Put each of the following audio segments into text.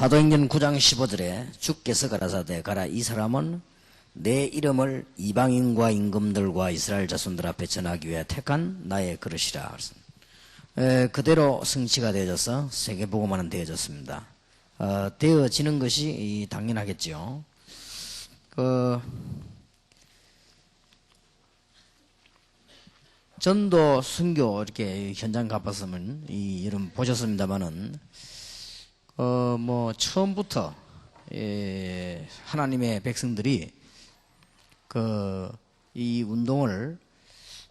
사도행전 9장 15절에 주께서 가라사대 가라 이 사람은 내 이름을 이방인과 임금들과 이스라엘 자손들 앞에 전하기 위해 택한 나의 그릇이라. 그대로 성취가 되어져서 세계복음화는 되어졌습니다. 되어지는 것이 당연하겠죠. 전도 선교 이렇게 현장 가봤으면 여러분 보셨습니다만은 뭐 처음부터 하나님의 백성들이 이 운동을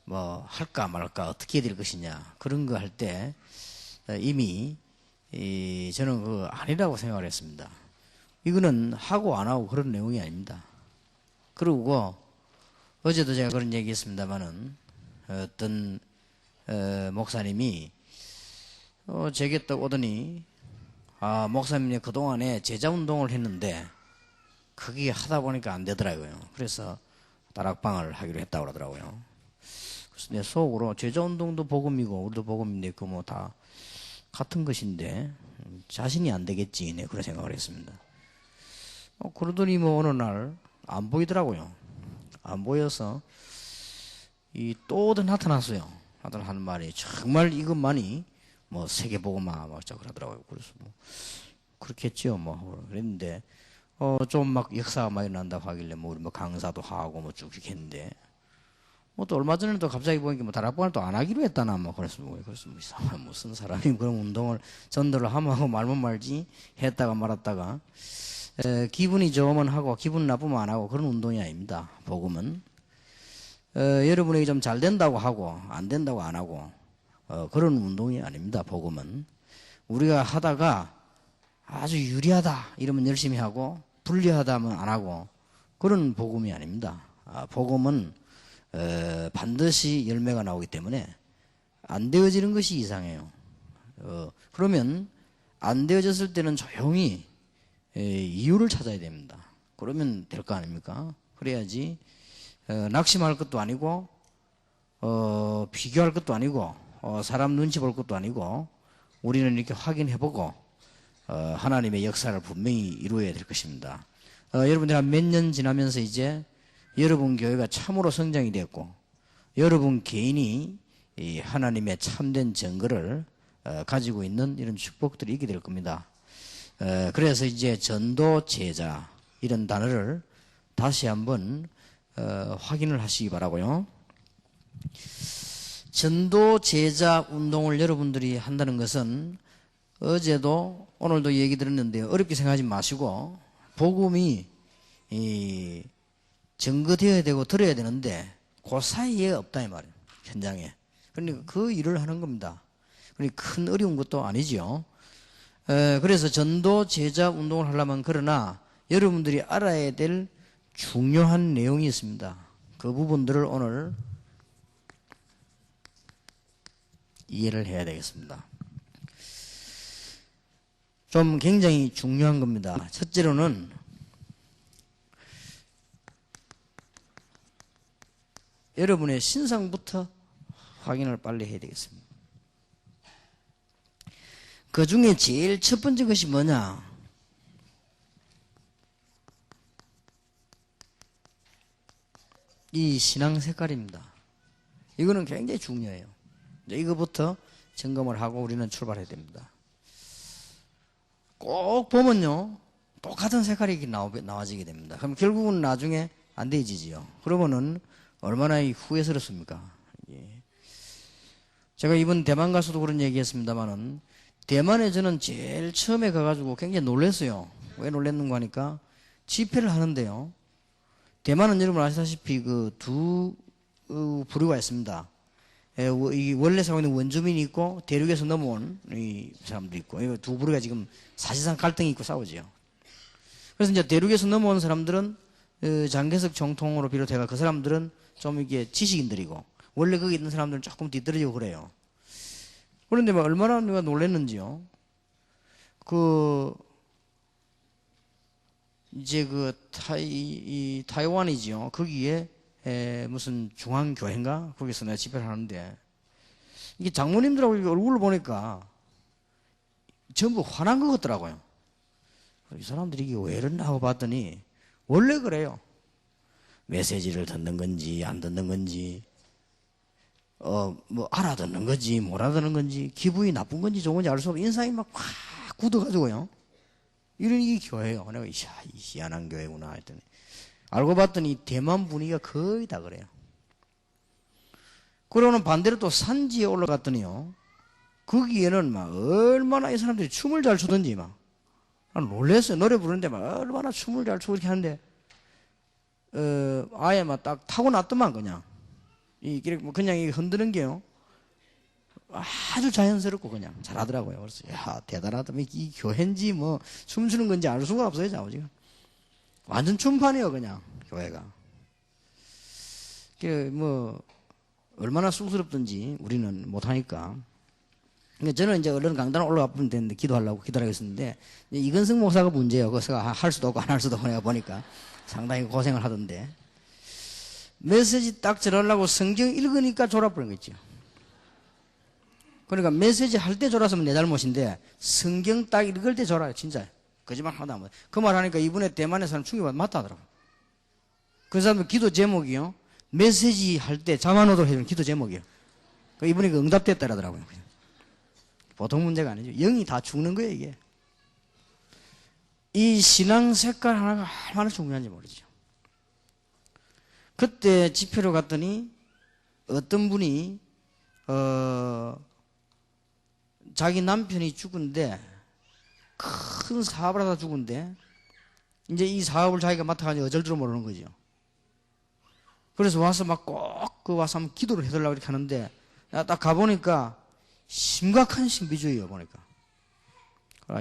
뭐 할까 말까 어떻게 될 것이냐 그런 거 할 때 이미 저는 아니라고 생각을 했습니다. 이거는 하고 안 하고 그런 내용이 아닙니다. 그리고 어제도 제가 그런 얘기 했습니다만은 어떤 목사님이 제게 또 오더니 목사님이 그동안에 제자운동을 했는데 그게 하다 보니까 안 되더라고요. 그래서 다락방을 하기로 했다고 그러더라고요. 그래서 내 속으로 제자운동도 복음이고 우리도 복음인데 그 뭐 다 같은 것인데 자신이 안 되겠지. 네, 그런 생각을 했습니다. 그러더니 뭐 어느 날 안 보이더라고요. 안 보여서 또 나타났어요. 하는 말이 정말 이것만이 뭐 세계복음화 막 그러더라고요. 그래서 뭐 그렇겠죠. 뭐 그랬는데 좀 막 역사가 많이 난다고 하길래 뭐 우리 뭐 강사도 하고 뭐 쭉 했는데 뭐 또 얼마 전에 또 갑자기 보니까 뭐 다락방을 또 안 하기로 했다나 뭐 그래서 뭐 이상한 무슨 사람이 그런 운동을 전도를 하고 말면 말지 했다가 말았다가 기분이 좋으면 하고 기분 나쁘면 안 하고 그런 운동이 아닙니다. 복음은 여러분에게 좀 잘 된다고 하고 안 된다고 안 하고 그런 운동이 아닙니다. 복음은 우리가 하다가 아주 유리하다 이러면 열심히 하고 불리하다면 안 하고 그런 복음이 아닙니다. 복음은 반드시 열매가 나오기 때문에 안 되어지는 것이 이상해요. 그러면 안 되어졌을 때는 조용히 이유를 찾아야 됩니다. 그러면 될 거 아닙니까? 그래야지 낙심할 것도 아니고 비교할 것도 아니고 사람 눈치 볼 것도 아니고 우리는 이렇게 확인해보고 하나님의 역사를 분명히 이루어야 될 것입니다. 여러분들 한 몇 년 지나면서 이제 여러분 교회가 참으로 성장이 됐고 여러분 개인이 이 하나님의 참된 증거를 가지고 있는 이런 축복들이 있게 될 겁니다. 그래서 이제 전도 제자 이런 단어를 다시 한번 확인을 하시기 바라고요. 전도 제자 운동을 여러분들이 한다는 것은 어제도 오늘도 얘기 들었는데 어렵게 생각하지 마시고 복음이 증거되어야 되고 들어야 되는데 그 사이에 없다 이 말이에요. 현장에. 그러니까 그 일을 하는 겁니다. 그러니까 큰 어려운 것도 아니지요. 그래서 전도 제자 운동을 하려면 그러나 여러분들이 알아야 될 중요한 내용이 있습니다. 그 부분들을 오늘 이해를 해야 되겠습니다. 좀 굉장히 중요한 겁니다. 첫째로는 여러분의 신상부터 확인을 빨리 해야 되겠습니다. 그 중에 제일 첫 번째 것이 뭐냐? 이 신앙 색깔입니다. 이거는 굉장히 중요해요. 이거부터 점검을 하고 우리는 출발해야 됩니다. 꼭 보면요, 똑같은 색깔이 나와지게 됩니다. 그럼 결국은 나중에 안 되지지요. 그러면은 얼마나 후회스럽습니까? 예. 제가 이번 대만 가서도 그런 얘기 했습니다만은 대만에 저는 제일 처음에 가가지고 굉장히 놀랐어요. 왜 놀랐는가 하니까 집회를 하는데요. 대만은 여러분 아시다시피 두 부류가 있습니다. 원래 살고 있는 원주민이 있고 대륙에서 넘어온 이 사람도 있고 이 두 부류가 지금 사실상 갈등이 있고 싸우지요. 그래서 이제 대륙에서 넘어온 사람들은 장개석 정통으로 비롯해가 그 사람들은 좀 이게 지식인들이고 원래 거기 있는 사람들은 조금 뒤떨어지고 그래요. 그런데 막 얼마나 내가 놀랐는지요. 이제 타이완이지요. 거기에 무슨 중앙교회인가? 거기서 내가 집회를 하는데 이게 장모님들하고 얼굴을 보니까 전부 화난 것 같더라고요. 이 사람들이 이게 왜 이러나 하고 봤더니 원래 그래요. 메시지를 듣는 건지 안 듣는 건지 뭐 알아듣는 건지 못 알아듣는 건지 기분이 나쁜 건지 좋은 건지 알 수 없고 인상이 막 확 굳어가지고요. 이런 게 교회예요. 내가 이 희한한 교회구나 했더니 알고 봤더니 대만 분위기가 거의 다 그래요. 그러고는 반대로 또 산지에 올라갔더니요. 거기에는 막 얼마나 이 사람들이 춤을 잘 추던지 막 놀랬어요. 노래 부르는데 막 얼마나 춤을 잘 추고 이렇게 하는데 아예 막 딱 타고났더만 그냥 그냥 이 흔드는 게요. 아주 자연스럽고 그냥 잘하더라고요. 그래서 야 대단하다. 이 교회인지 뭐 춤추는 건지 알 수가 없어요. 지금 완전 춤판이에요. 그냥 교회가. 뭐 얼마나 쑥스럽든지 우리는 못하니까. 저는 이제 얼른 강단 올라가 보면 되는데 기도하려고 기도하고 있었는데 이건승 목사가 문제예요. 그래서 할 수도 없고 안 할 수도 없고 내가 보니까 상당히 고생을 하던데 메시지 딱 전하려고 성경 읽으니까 졸아버린 거 있죠. 그러니까 메시지 할 때 졸았으면 내 잘못인데 성경 딱 읽을 때 졸아요. 진짜 거짓말 하나도 안 해. 그 말 하니까 이번에 대만에 사람 충격받아 맞다 하더라고요. 그 사람 기도 제목이요. 메시지 할 때 잠 안 오도록 해주는 기도 제목이에요. 이분이 그 응답됐다라더라고요. 그냥. 보통 문제가 아니죠. 영이 다 죽는 거예요, 이게. 이 신앙 색깔 하나가 얼마나 중요한지 모르죠. 그때 집회로 갔더니 어떤 분이 자기 남편이 죽은데 큰 사업을 하다 죽은데 이제 이 사업을 자기가 맡아가지고 어쩔 줄 모르는 거죠. 그래서 와서 막 꼭 와서 한번 기도를 해달라고 이렇게 하는데 나 딱 가보니까 심각한 신비주의예요. 보니까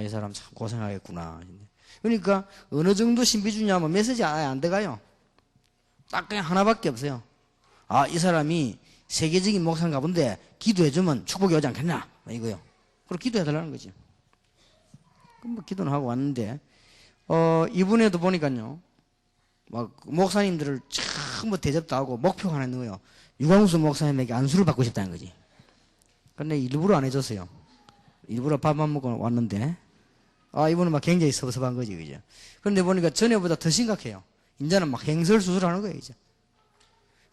이 사람 참 고생하겠구나. 그러니까 어느 정도 신비주의냐면 메시지 아예 안 들어가요. 딱 그냥 하나밖에 없어요. 이 사람이 세계적인 목사인가 본데 기도해주면 축복이 오지 않겠나 이거요. 그리고 기도해달라는 거지. 그럼 뭐 기도는 하고 왔는데 이분에도 보니까요 막 목사님들을 전부 대접도 하고 목표가 하나 있는 거예요. 유광수 목사님에게 안수를 받고 싶다는 거지. 근데 일부러 안 해줬어요. 일부러 밥 안 먹고 왔는데 이분은 막 굉장히 섭섭한 거지, 그죠? 그런데 보니까 전에보다 더 심각해요. 이제는 막 행설 수술하는 거예요, 이제.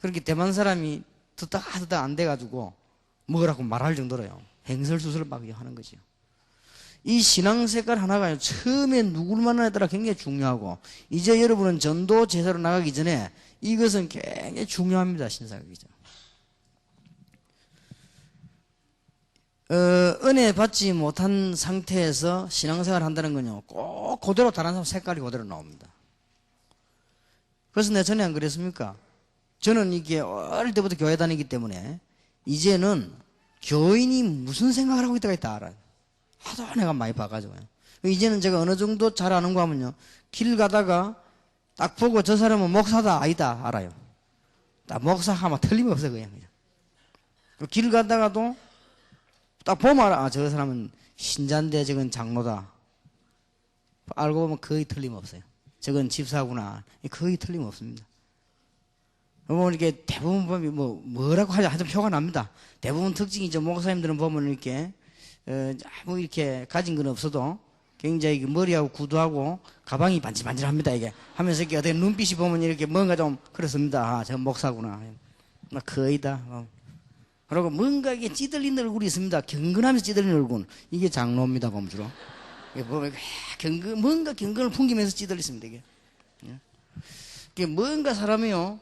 그렇게 대만 사람이 듣다 안 돼가지고 먹으라고 말할 정도로요. 행설 수술을 막 하는 거죠. 이 신앙 색깔 하나가 처음에 누구를 만나냐에 따라 굉장히 중요하고 이제 여러분은 전도 제사로 나가기 전에 이것은 굉장히 중요합니다, 신사각이죠. 은혜 받지 못한 상태에서 신앙생활 한다는 건요, 꼭 그대로 다른 사람 색깔이 그대로 나옵니다. 그래서 내가 전에 안 그랬습니까? 저는 이게 어릴 때부터 교회 다니기 때문에 이제는 교인이 무슨 생각을 하고 있다가 다 알아요. 하도 내가 많이 봐가지고요. 이제는 제가 어느 정도 잘 아는 거 하면요, 길 가다가 딱 보고 저 사람은 목사다 아니다 알아요. 딱 목사하면 틀림없어요. 그냥. 길 가다가도 딱 보면 알아. 저 사람은 신자인데 저건 장로다. 알고 보면 거의 틀림없어요. 저건 집사구나. 거의 틀림없습니다. 뭐 이렇게 대부분 보면 뭐라고 하자 표가 납니다. 대부분 특징이 저 목사님들은 보면 이렇게 뭐 이렇게 가진 건 없어도 굉장히 머리하고 구두하고 가방이 반질반질합니다. 이게 하면서 이렇게 어떻게 눈빛이 보면 이렇게 뭔가 좀 그렇습니다. 저 목사구나. 거의 다. 그리고 뭔가 이게 찌들린 얼굴이 있습니다. 경건하면서 찌들린 얼굴. 이게 장로입니다, 보면 주로. 보면 뭔가 경건을 풍기면서 찌들렸습니다, 이게. 이게 뭔가 사람이요,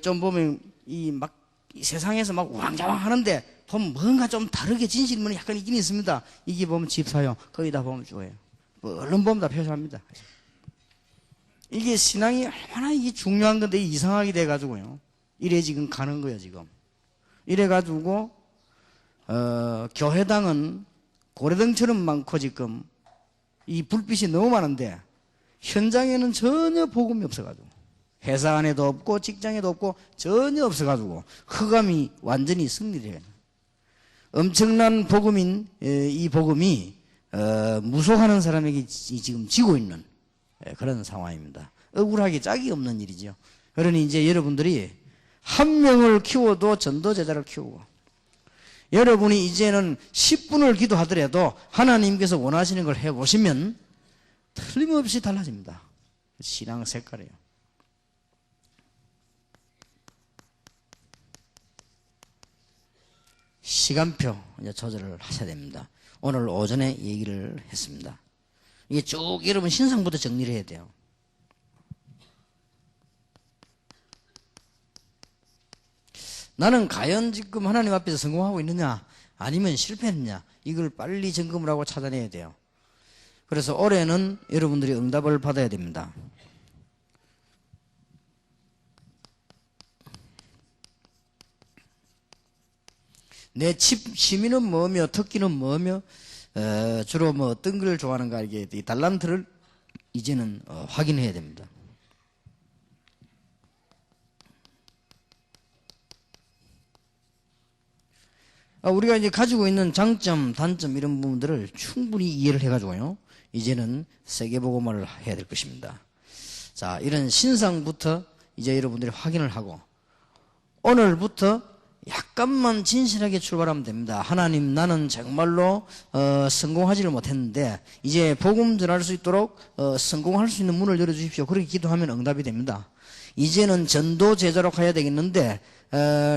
좀 보면 이 세상에서 막 우왕좌왕 하는데 보면 뭔가 좀 다르게 진실문이 약간 있긴 있습니다. 이게 보면 집사요. 거의 다 보면 주어요. 얼른 보면 다 표시합니다. 이게 신앙이 얼마나 이게 중요한 건데 이상하게 돼가지고요. 이래 지금 가는 거예요, 지금. 이래가지고 교회당은 고래등처럼 많고 지금 이 불빛이 너무 많은데 현장에는 전혀 복음이 없어가지고 회사 안에도 없고 직장에도 없고 전혀 없어가지고 흑암이 완전히 승리를 해요. 엄청난 복음인 이 복음이 무속하는 사람에게 지금 지고 있는 그런 상황입니다. 억울하게 짝이 없는 일이죠. 그러니 이제 여러분들이 한 명을 키워도 전도 제자를 키우고 여러분이 이제는 10분을 기도하더라도 하나님께서 원하시는 걸 해보시면 틀림없이 달라집니다. 신앙 색깔이에요. 시간표 이제 조절을 하셔야 됩니다. 오늘 오전에 얘기를 했습니다. 이게 쭉 여러분 신상부터 정리를 해야 돼요. 나는 과연 지금 하나님 앞에서 성공하고 있느냐 아니면 실패했느냐 이걸 빨리 점검을 하고 찾아내야 돼요. 그래서 올해는 여러분들이 응답을 받아야 됩니다. 내 취미는 뭐며 특기는 뭐며 주로 뭐 어떤 걸 좋아하는가 이게 이 달란트를 이제는 확인해야 됩니다. 우리가 이제 가지고 있는 장점, 단점 이런 부분들을 충분히 이해를 해가지고요. 이제는 세계복음화를 해야 될 것입니다. 자, 이런 신상부터 이제 여러분들이 확인을 하고 오늘부터 약간만 진실하게 출발하면 됩니다. 하나님, 나는 정말로 성공하지를 못했는데 이제 복음 전할 수 있도록 성공할 수 있는 문을 열어주십시오. 그렇게 기도하면 응답이 됩니다. 이제는 전도 제자로 가야 되겠는데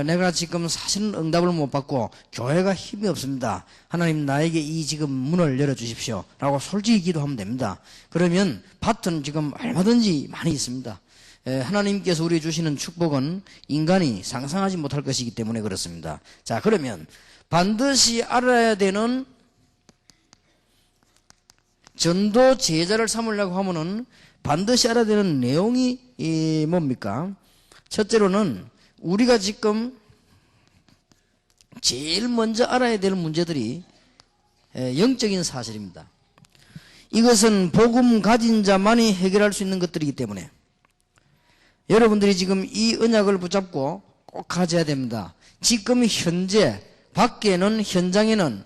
내가 지금 사실은 응답을 못 받고 교회가 힘이 없습니다. 하나님, 나에게 이 지금 문을 열어주십시오 라고 솔직히 기도하면 됩니다. 그러면 밭은 지금 얼마든지 많이 있습니다. 하나님께서 우리 주시는 축복은 인간이 상상하지 못할 것이기 때문에 그렇습니다. 자, 그러면 반드시 알아야 되는 전도 제자를 삼으려고 하면은 반드시 알아야 되는 내용이 뭡니까? 첫째로는 우리가 지금 제일 먼저 알아야 될 문제들이 영적인 사실입니다. 이것은 복음 가진 자만이 해결할 수 있는 것들이기 때문에 여러분들이 지금 이 언약을 붙잡고 꼭 가져야 됩니다. 지금 현재 밖에는 현장에는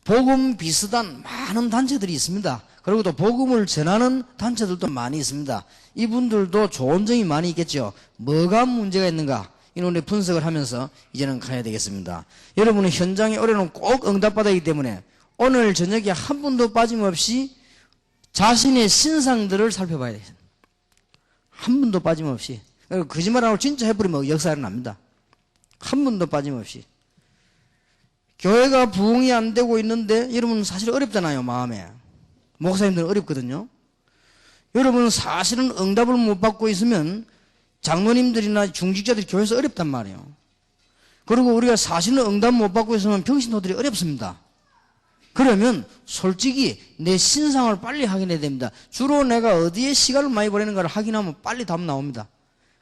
복음 비슷한 많은 단체들이 있습니다. 그리고 또 복음을 전하는 단체들도 많이 있습니다. 이분들도 좋은 점이 많이 있겠죠. 뭐가 문제가 있는가 이런 분석을 하면서 이제는 가야 되겠습니다. 여러분은 현장에 올해는 꼭 응답받아야 하기 때문에 오늘 저녁에 한 분도 빠짐없이 자신의 신상들을 살펴봐야 되겠습니다. 한 분도 빠짐없이. 거짓말하고 진짜 해버리면 역사가 납니다. 한 분도 빠짐없이. 교회가 부흥이 안 되고 있는데 여러분 사실 어렵잖아요, 마음에. 목사님들은 어렵거든요. 여러분 사실은 응답을 못 받고 있으면 장로님들이나 중직자들이 교회에서 어렵단 말이에요. 그리고 우리가 사실은 응답 못 받고 있으면 병신도들이 어렵습니다. 그러면 솔직히 내 신상을 빨리 확인해야 됩니다. 주로 내가 어디에 시간을 많이 보내는가를 확인하면 빨리 답 나옵니다.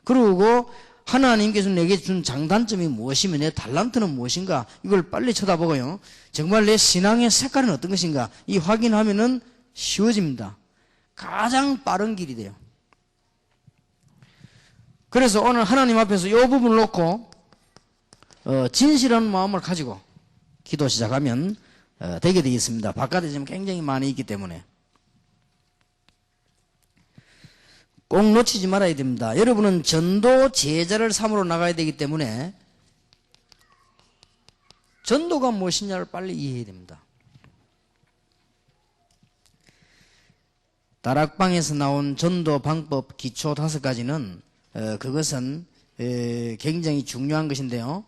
그리고 하나님께서 내게 준 장단점이 무엇이며 내 달란트는 무엇인가 이걸 빨리 쳐다보고요. 정말 내 신앙의 색깔은 어떤 것인가 이 확인하면은 쉬워집니다. 가장 빠른 길이 돼요. 그래서 오늘 하나님 앞에서 이 부분을 놓고 진실한 마음을 가지고 기도 시작하면 되게 되겠습니다. 바깥에 지금 굉장히 많이 있기 때문에 꼭 놓치지 말아야 됩니다. 여러분은 전도 제자를 삼으러 나가야 되기 때문에 전도가 무엇이냐를 빨리 이해해야 됩니다. 다락방에서 나온 전도 방법 기초 5가지는 그것은 굉장히 중요한 것인데요.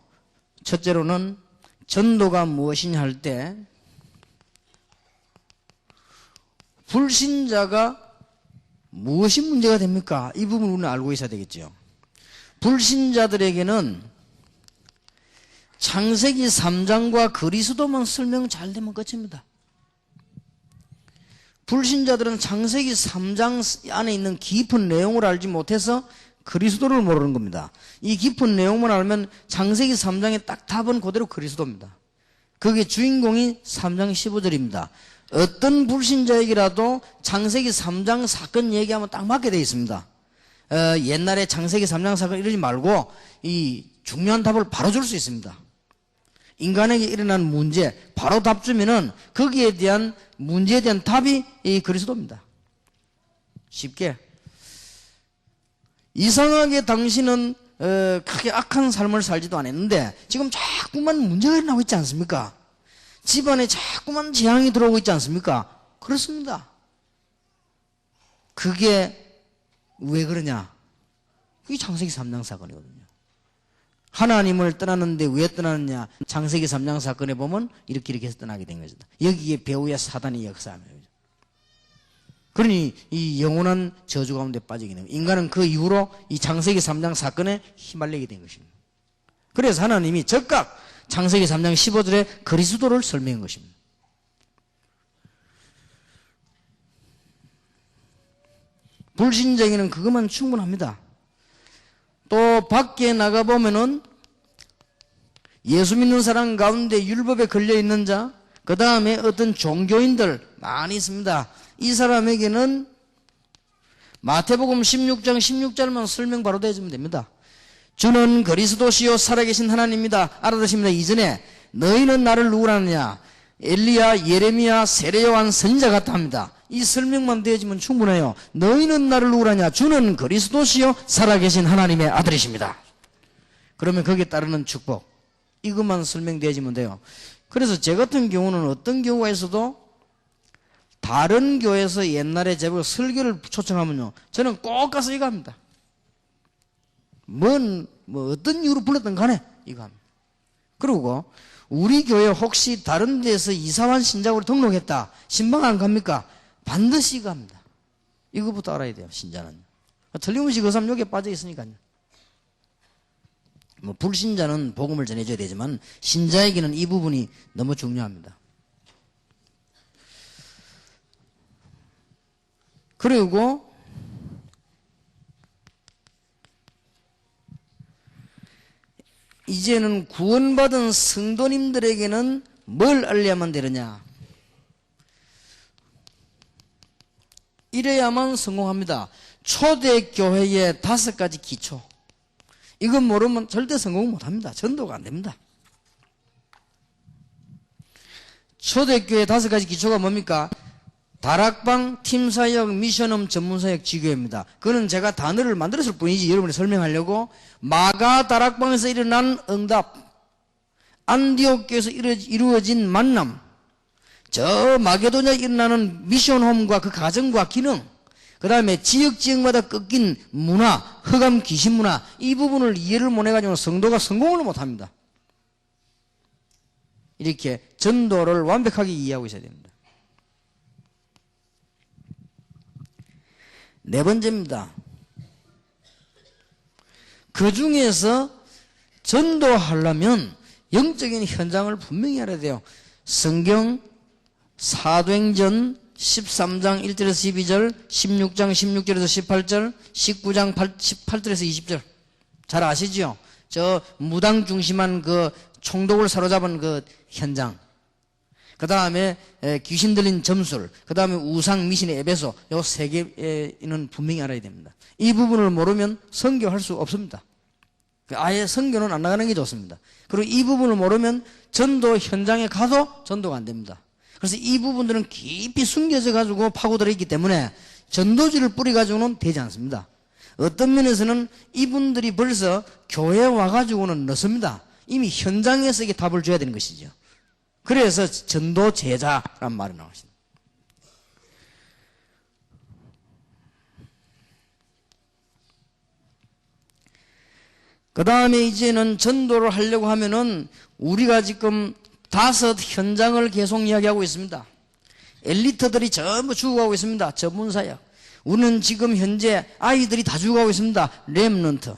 첫째로는 전도가 무엇이냐 할 때 불신자가 무엇이 문제가 됩니까? 이 부분을 우리는 알고 있어야 되겠죠. 불신자들에게는 창세기 3장과 그리스도만 설명 잘 되면 끝입니다. 불신자들은 창세기 3장 안에 있는 깊은 내용을 알지 못해서 그리스도를 모르는 겁니다. 이 깊은 내용만 알면 창세기 3장의 딱 답은 그대로 그리스도입니다. 그게 주인공이 3장 15절입니다. 어떤 불신자에게라도 창세기 3장 사건 얘기하면 딱 맞게 되어 있습니다. 옛날에 창세기 3장 사건 이러지 말고 이 중요한 답을 바로 줄 수 있습니다. 인간에게 일어난 문제 바로 답 주면은 거기에 대한 문제에 대한 답이 이 그리스도입니다. 쉽게. 이상하게 당신은 크게 악한 삶을 살지도 않았는데 지금 자꾸만 문제가 일어나고 있지 않습니까? 집안에 자꾸만 재앙이 들어오고 있지 않습니까? 그렇습니다. 그게 왜 그러냐? 그게 창세기 3장 사건이거든요. 하나님을 떠나는데 왜 떠나느냐? 창세기 3장 사건에 보면 이렇게 해서 떠나게 된 것이다. 여기에 배후에 사단이 역사하는 거죠. 그러니 이 영원한 저주 가운데 빠지게 됩니다. 인간은 그 이후로 이 창세기 3장 사건에 휘말리게 된 것입니다. 그래서 하나님이 즉각 창세기 3장 15절에 그리스도를 설명한 것입니다. 불신자에게는 그것만 충분합니다. 또 밖에 나가보면은 예수 믿는 사람 가운데 율법에 걸려있는 자, 그 다음에 어떤 종교인들 많이 있습니다. 이 사람에게는 마태복음 16장 16절만 설명 바로 대주면 됩니다. 주는 그리스도시요 살아계신 하나님입니다. 알아두십니다. 이전에 너희는 나를 누구라 하느냐? 엘리야, 예레미야, 세례 요한 선지자 같다 합니다. 이 설명만 되어지면 충분해요. 너희는 나를 누구라 하냐? 주는 그리스도시요 살아계신 하나님의 아들이십니다. 그러면 거기에 따르는 축복, 이것만 설명되어지면 돼요. 그래서 제 같은 경우는 어떤 경우가 있어도 다른 교회에서 옛날에 제가 설교를 초청하면요, 저는 꼭 가서 이거 합니다. 어떤 이유로 불렀든 간에 이거 합니다. 그리고 우리 교회 혹시 다른 데서 이사한 신자로 등록했다, 신방 안 갑니까? 반드시 이거 합니다. 이거부터 알아야 돼요, 신자는. 틀림없이 그 사람 여기에 빠져 있으니까요. 불신자는 복음을 전해줘야 되지만 신자에게는 이 부분이 너무 중요합니다. 그리고 이제는 구원받은 성도님들에게는 뭘 알려야만 되느냐? 이래야만 성공합니다. 초대교회의 5가지 기초, 이건 모르면 절대 성공 못합니다. 전도가 안 됩니다. 초대교회 5가지 기초가 뭡니까? 다락방, 팀사역, 미션홈, 전문사역, 지교회입니다. 그거는 제가 단어를 만들었을 뿐이지 여러분이 설명하려고. 마가 다락방에서 일어난 응답, 안디옥 교회에서 이루어진 만남, 저 마게도냐에 일어나는 미션홈과 그 가정과 기능, 그 다음에 지역마다 꺾인 문화, 흑암 귀신 문화, 이 부분을 이해를 못해가지고 성도가 성공을 못합니다. 이렇게 전도를 완벽하게 이해하고 있어야 됩니다. 네 번째입니다. 그 중에서 전도하려면 영적인 현장을 분명히 알아야 돼요. 성경 사도행전 13장 1절에서 12절, 16장 16절에서 18절, 19장 18절에서 20절. 잘 아시죠? 저 무당 중심한 그 총독을 사로잡은 그 현장. 그 다음에 귀신 들린 점술, 그 다음에 우상, 미신의 에베소, 요 3개는 분명히 알아야 됩니다. 이 부분을 모르면 선교할 수 없습니다. 아예 선교는 안 나가는 게 좋습니다. 그리고 이 부분을 모르면 전도 현장에 가도 전도가 안 됩니다. 그래서 이 부분들은 깊이 숨겨져 가지고 파고들어 있기 때문에 전도지를 뿌리 가지고는 되지 않습니다. 어떤 면에서는 이분들이 벌써 교회에 와가지고는 늦습니다. 이미 현장에서 이게 답을 줘야 되는 것이죠. 그래서 전도 제자란 말이 나왔습니다. 그 다음에 이제는 전도를 하려고 하면은 우리가 지금 5 현장을 계속 이야기하고 있습니다. 엘리트들이 전부 죽어가고 있습니다. 전문사역. 우리는 지금 현재 아이들이 다 죽어가고 있습니다. 렘넌트.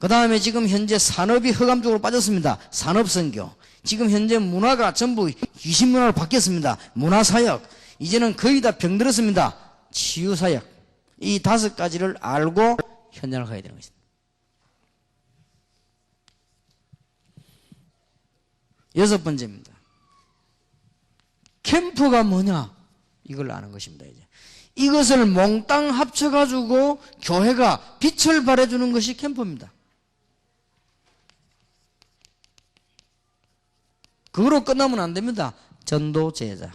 그 다음에 지금 현재 산업이 흑암 쪽으로 빠졌습니다. 산업선교. 지금 현재 문화가 전부 귀신문화로 바뀌었습니다. 문화사역. 이제는 거의 다 병들었습니다. 치유사역. 이 5가지를 알고 현장을 가야 되는 것입니다. 6번째입니다. 캠프가 뭐냐? 이걸 아는 것입니다. 이제 이것을 몽땅 합쳐가지고 교회가 빛을 발해주는 것이 캠프입니다. 그거로 끝나면 안 됩니다. 전도 제자.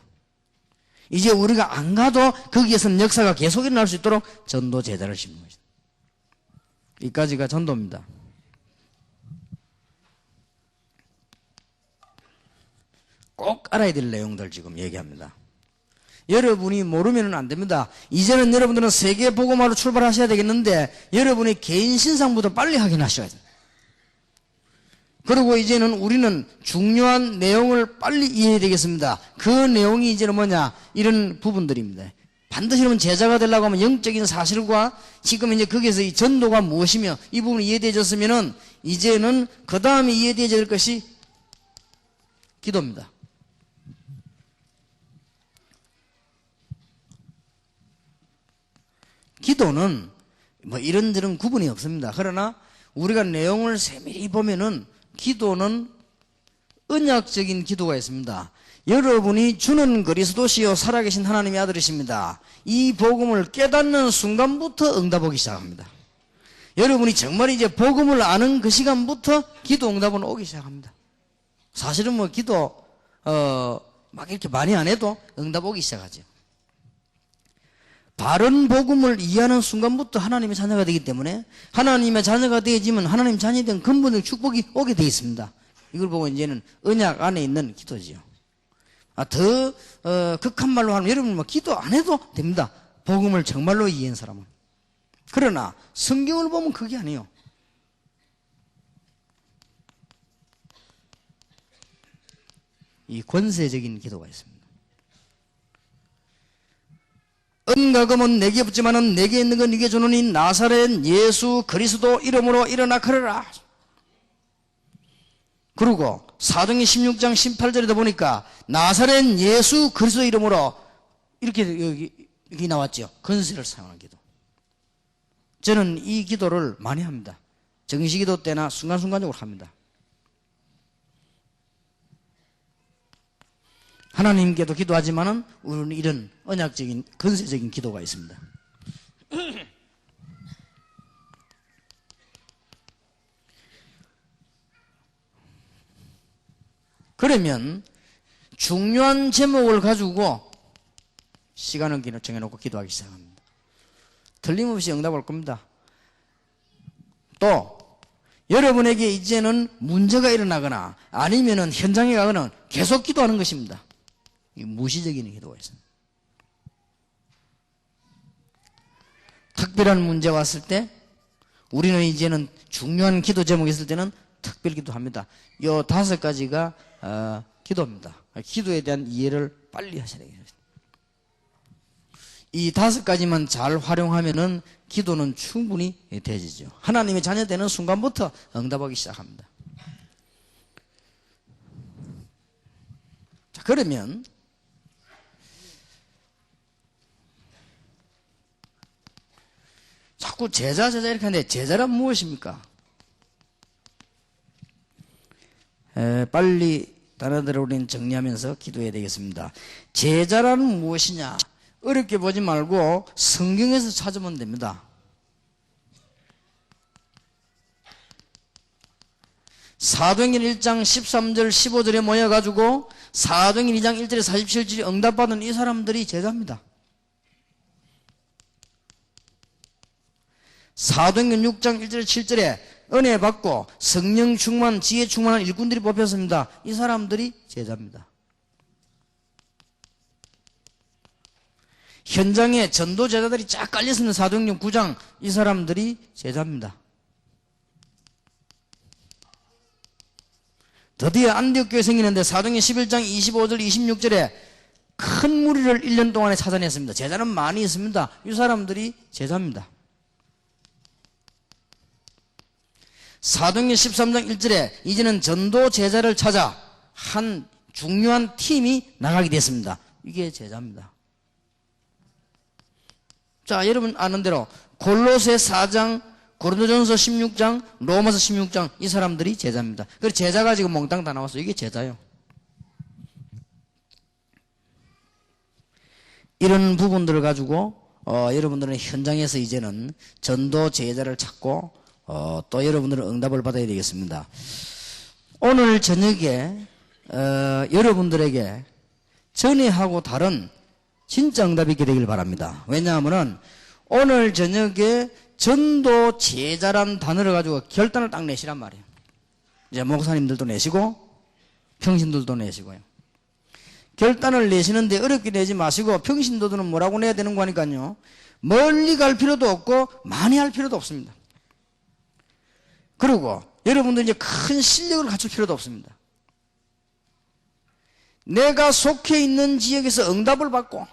이제 우리가 안 가도 거기에서는 역사가 계속 일어날 수 있도록 전도 제자를 심는 것입니다. 이까지가 전도입니다. 꼭 알아야 될 내용들 지금 얘기합니다. 여러분이 모르면 안 됩니다. 이제는 여러분들은 세계 복음화로 출발하셔야 되겠는데 여러분의 개인 신상부터 빨리 확인하셔야 돼요. 그리고 이제는 우리는 중요한 내용을 빨리 이해해야 되겠습니다. 그 내용이 이제는 뭐냐? 이런 부분들입니다. 반드시 여러분 제자가 되려고 하면 영적인 사실과 지금 이제 거기에서 이 전도가 무엇이며 이 부분이 이해되어졌으면은 이제는 그 다음에 이해되어야 될 것이 기도입니다. 기도는 뭐 이런저런 구분이 없습니다. 그러나 우리가 내용을 세밀히 보면은 기도는 언약적인 기도가 있습니다. 여러분이 주는 그리스도시요 살아계신 하나님의 아들이십니다. 이 복음을 깨닫는 순간부터 응답하기 시작합니다. 여러분이 정말 이제 복음을 아는 그 시간부터 기도 응답은 오기 시작합니다. 사실은 뭐 기도 막 이렇게 많이 안 해도 응답 오기 시작하죠. 바른 복음을 이해하는 순간부터 하나님의 자녀가 되기 때문에 하나님의 자녀가 되어지면 하나님 자녀에 대한 근본적 축복이 오게 되어 있습니다. 이걸 보고 이제는 언약 안에 있는 기도지요. 더 극한 말로 하면 여러분 뭐 기도 안 해도 됩니다. 복음을 정말로 이해한 사람은. 그러나 성경을 보면 그게 아니에요. 이 권세적인 기도가 있습니다. 은과 금은 내게 없지만은 내게 있는 건 네게 주노니 나사렛 예수 그리스도 이름으로 일어나 걸으라. 그리고 사도행전 16장 18절에도 보니까 나사렛 예수 그리스도 이름으로 이렇게 여기 나왔죠. 권세를 사용한 기도. 저는 이 기도를 많이 합니다. 정시기도 때나 순간순간적으로 합니다. 하나님께도 기도하지만은 우리는 이런 언약적인 권세적인 기도가 있습니다. 그러면 중요한 제목을 가지고 시간을 정해놓고 기도하기 시작합니다. 틀림없이 응답 올 겁니다. 또 여러분에게 이제는 문제가 일어나거나 아니면은 현장에 가거나 계속 기도하는 것입니다. 무시적인 기도가 있습니다. 특별한 문제 왔을 때 우리는 이제는 중요한 기도 제목이 있을 때는 특별 기도합니다. 이 5가지가 기도입니다. 기도에 대한 이해를 빨리 하셔야 되겠습니다. 이 5가지만 잘 활용하면은 기도는 충분히 되지죠. 하나님의 자녀 되는 순간부터 응답하기 시작합니다. 자, 그러면 자꾸 제자 이렇게 하는데 제자란 무엇입니까? 빨리 단어들을 우리는 정리하면서 기도해야 되겠습니다. 제자라는 무엇이냐? 어렵게 보지 말고 성경에서 찾으면 됩니다. 사도행전 1장 13절 15절에 모여가지고 사도행전 2장 1절에 47절에 응답받은 이 사람들이 제자입니다. 사도행전 6장 1절에 7절에 은혜 받고 성령 충만, 지혜 충만한 일꾼들이 뽑혔습니다. 이 사람들이 제자입니다. 현장에 전도 제자들이 쫙 깔려있는 사도행전 9장 이 사람들이 제자입니다. 드디어 안디옥 교회 생기는데 사도행전 11장 25절 26절에 큰 무리를 1년 동안에 찾아냈습니다. 제자는 많이 있습니다. 이 사람들이 제자입니다. 사도행전 13장 1절에 이제는 전도 제자를 찾아 한 중요한 팀이 나가게 됐습니다. 이게 제자입니다. 자, 여러분 아는 대로 골로새 4장, 고린도전서 16장, 로마서 16장 이 사람들이 제자입니다. 그래서 제자가 지금 몽땅 다 나왔어요. 이게 제자예요. 이런 부분들을 가지고 여러분들은 현장에서 이제는 전도 제자를 찾고 또 여러분들은 응답을 받아야 되겠습니다. 오늘 저녁에 여러분들에게 전에하고 다른 진짜 응답이 있게 되길 바랍니다. 왜냐하면 오늘 저녁에 전도 제자란 단어를 가지고 결단을 딱 내시란 말이에요. 이제 목사님들도 내시고 평신들도 내시고요. 결단을 내시는데 어렵게 내지 마시고 평신도들은 뭐라고 내야 되는 거니까요. 멀리 갈 필요도 없고 많이 할 필요도 없습니다. 그리고 여러분들 이제 큰 실력을 갖출 필요도 없습니다. 내가 속해 있는 지역에서 응답을 받고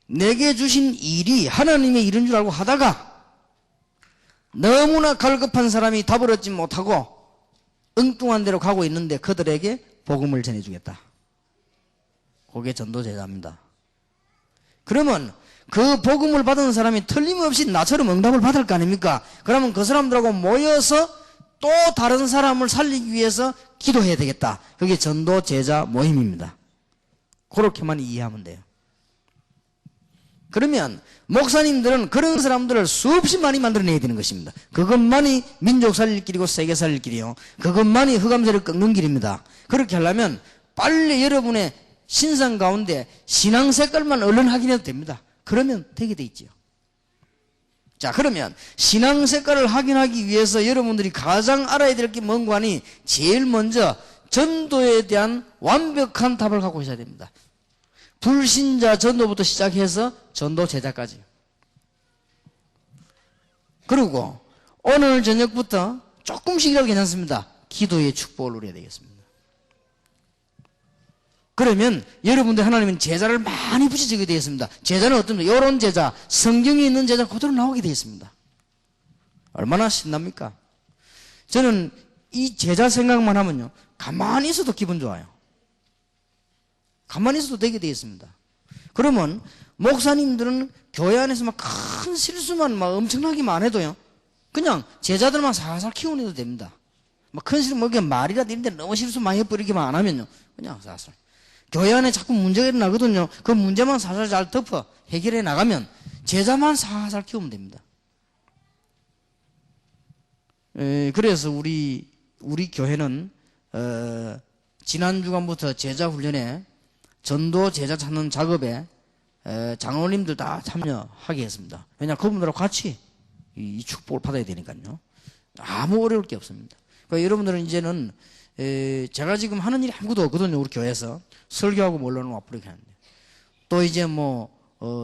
내게 주신 일이 하나님의 일인 줄 알고 하다가 너무나 갈급한 사람이 답을 얻지 못하고 엉뚱한 데로 가고 있는데 그들에게 복음을 전해주겠다. 그게 전도제자입니다. 그러면 그 복음을 받은 사람이 틀림없이 나처럼 응답을 받을 거 아닙니까? 그러면 그 사람들하고 모여서 또 다른 사람을 살리기 위해서 기도해야 되겠다. 그게 전도제자 모임입니다. 그렇게만 이해하면 돼요. 그러면 목사님들은 그런 사람들을 수없이 많이 만들어내야 되는 것입니다. 그것만이 민족 살릴 길이고 세계 살릴 길이요. 그것만이 흑암세를 꺾는 길입니다. 그렇게 하려면 빨리 여러분의 신상 가운데 신앙 색깔만 얼른 확인해도 됩니다. 그러면 되게 돼 있지요. 자, 그러면 신앙 색깔을 확인하기 위해서 여러분들이 가장 알아야 될 게 뭔가 하니 제일 먼저 전도에 대한 완벽한 답을 갖고 있어야 됩니다. 불신자 전도부터 시작해서 전도 제자까지. 그리고 오늘 저녁부터 조금씩이라도 괜찮습니다. 기도의 축복을 누려야 되겠습니다. 그러면 여러분들 하나님은 제자를 많이 붙이게 되겠습니다. 제자는 어떻습니까? 이런 제자, 성경에 있는 제자 그대로 나오게 되겠습니다. 얼마나 신납니까? 저는 이 제자 생각만 하면요, 가만히 있어도 기분 좋아요. 가만히 있어도 되게 되겠습니다. 그러면 목사님들은 교회 안에서 막 큰 실수만 막 엄청나게만 해도요, 그냥 제자들만 살살 키워내도 됩니다. 막 큰 실수, 뭐 그냥 말이라도 있는데 너무 실수 많이 해버리기만 안 하면요, 그냥 살살. 교회 안에 자꾸 문제가 일어나거든요. 그 문제만 살살 잘 덮어 해결해 나가면 제자만 살살 키우면 됩니다. 그래서 우리 교회는 지난 주간부터 제자 훈련에 전도 제자 찾는 작업에 장로님들 다 참여하게 했습니다. 왜냐, 그분들하고 같이 이 축복을 받아야 되니까요. 아무 어려울 게 없습니다. 그러니까 여러분들은 이제는 제가 지금 하는 일이 아무것도 없거든요. 우리 교회에서 설교하고 몰라는 와플 이렇게 하는데 또 이제 뭐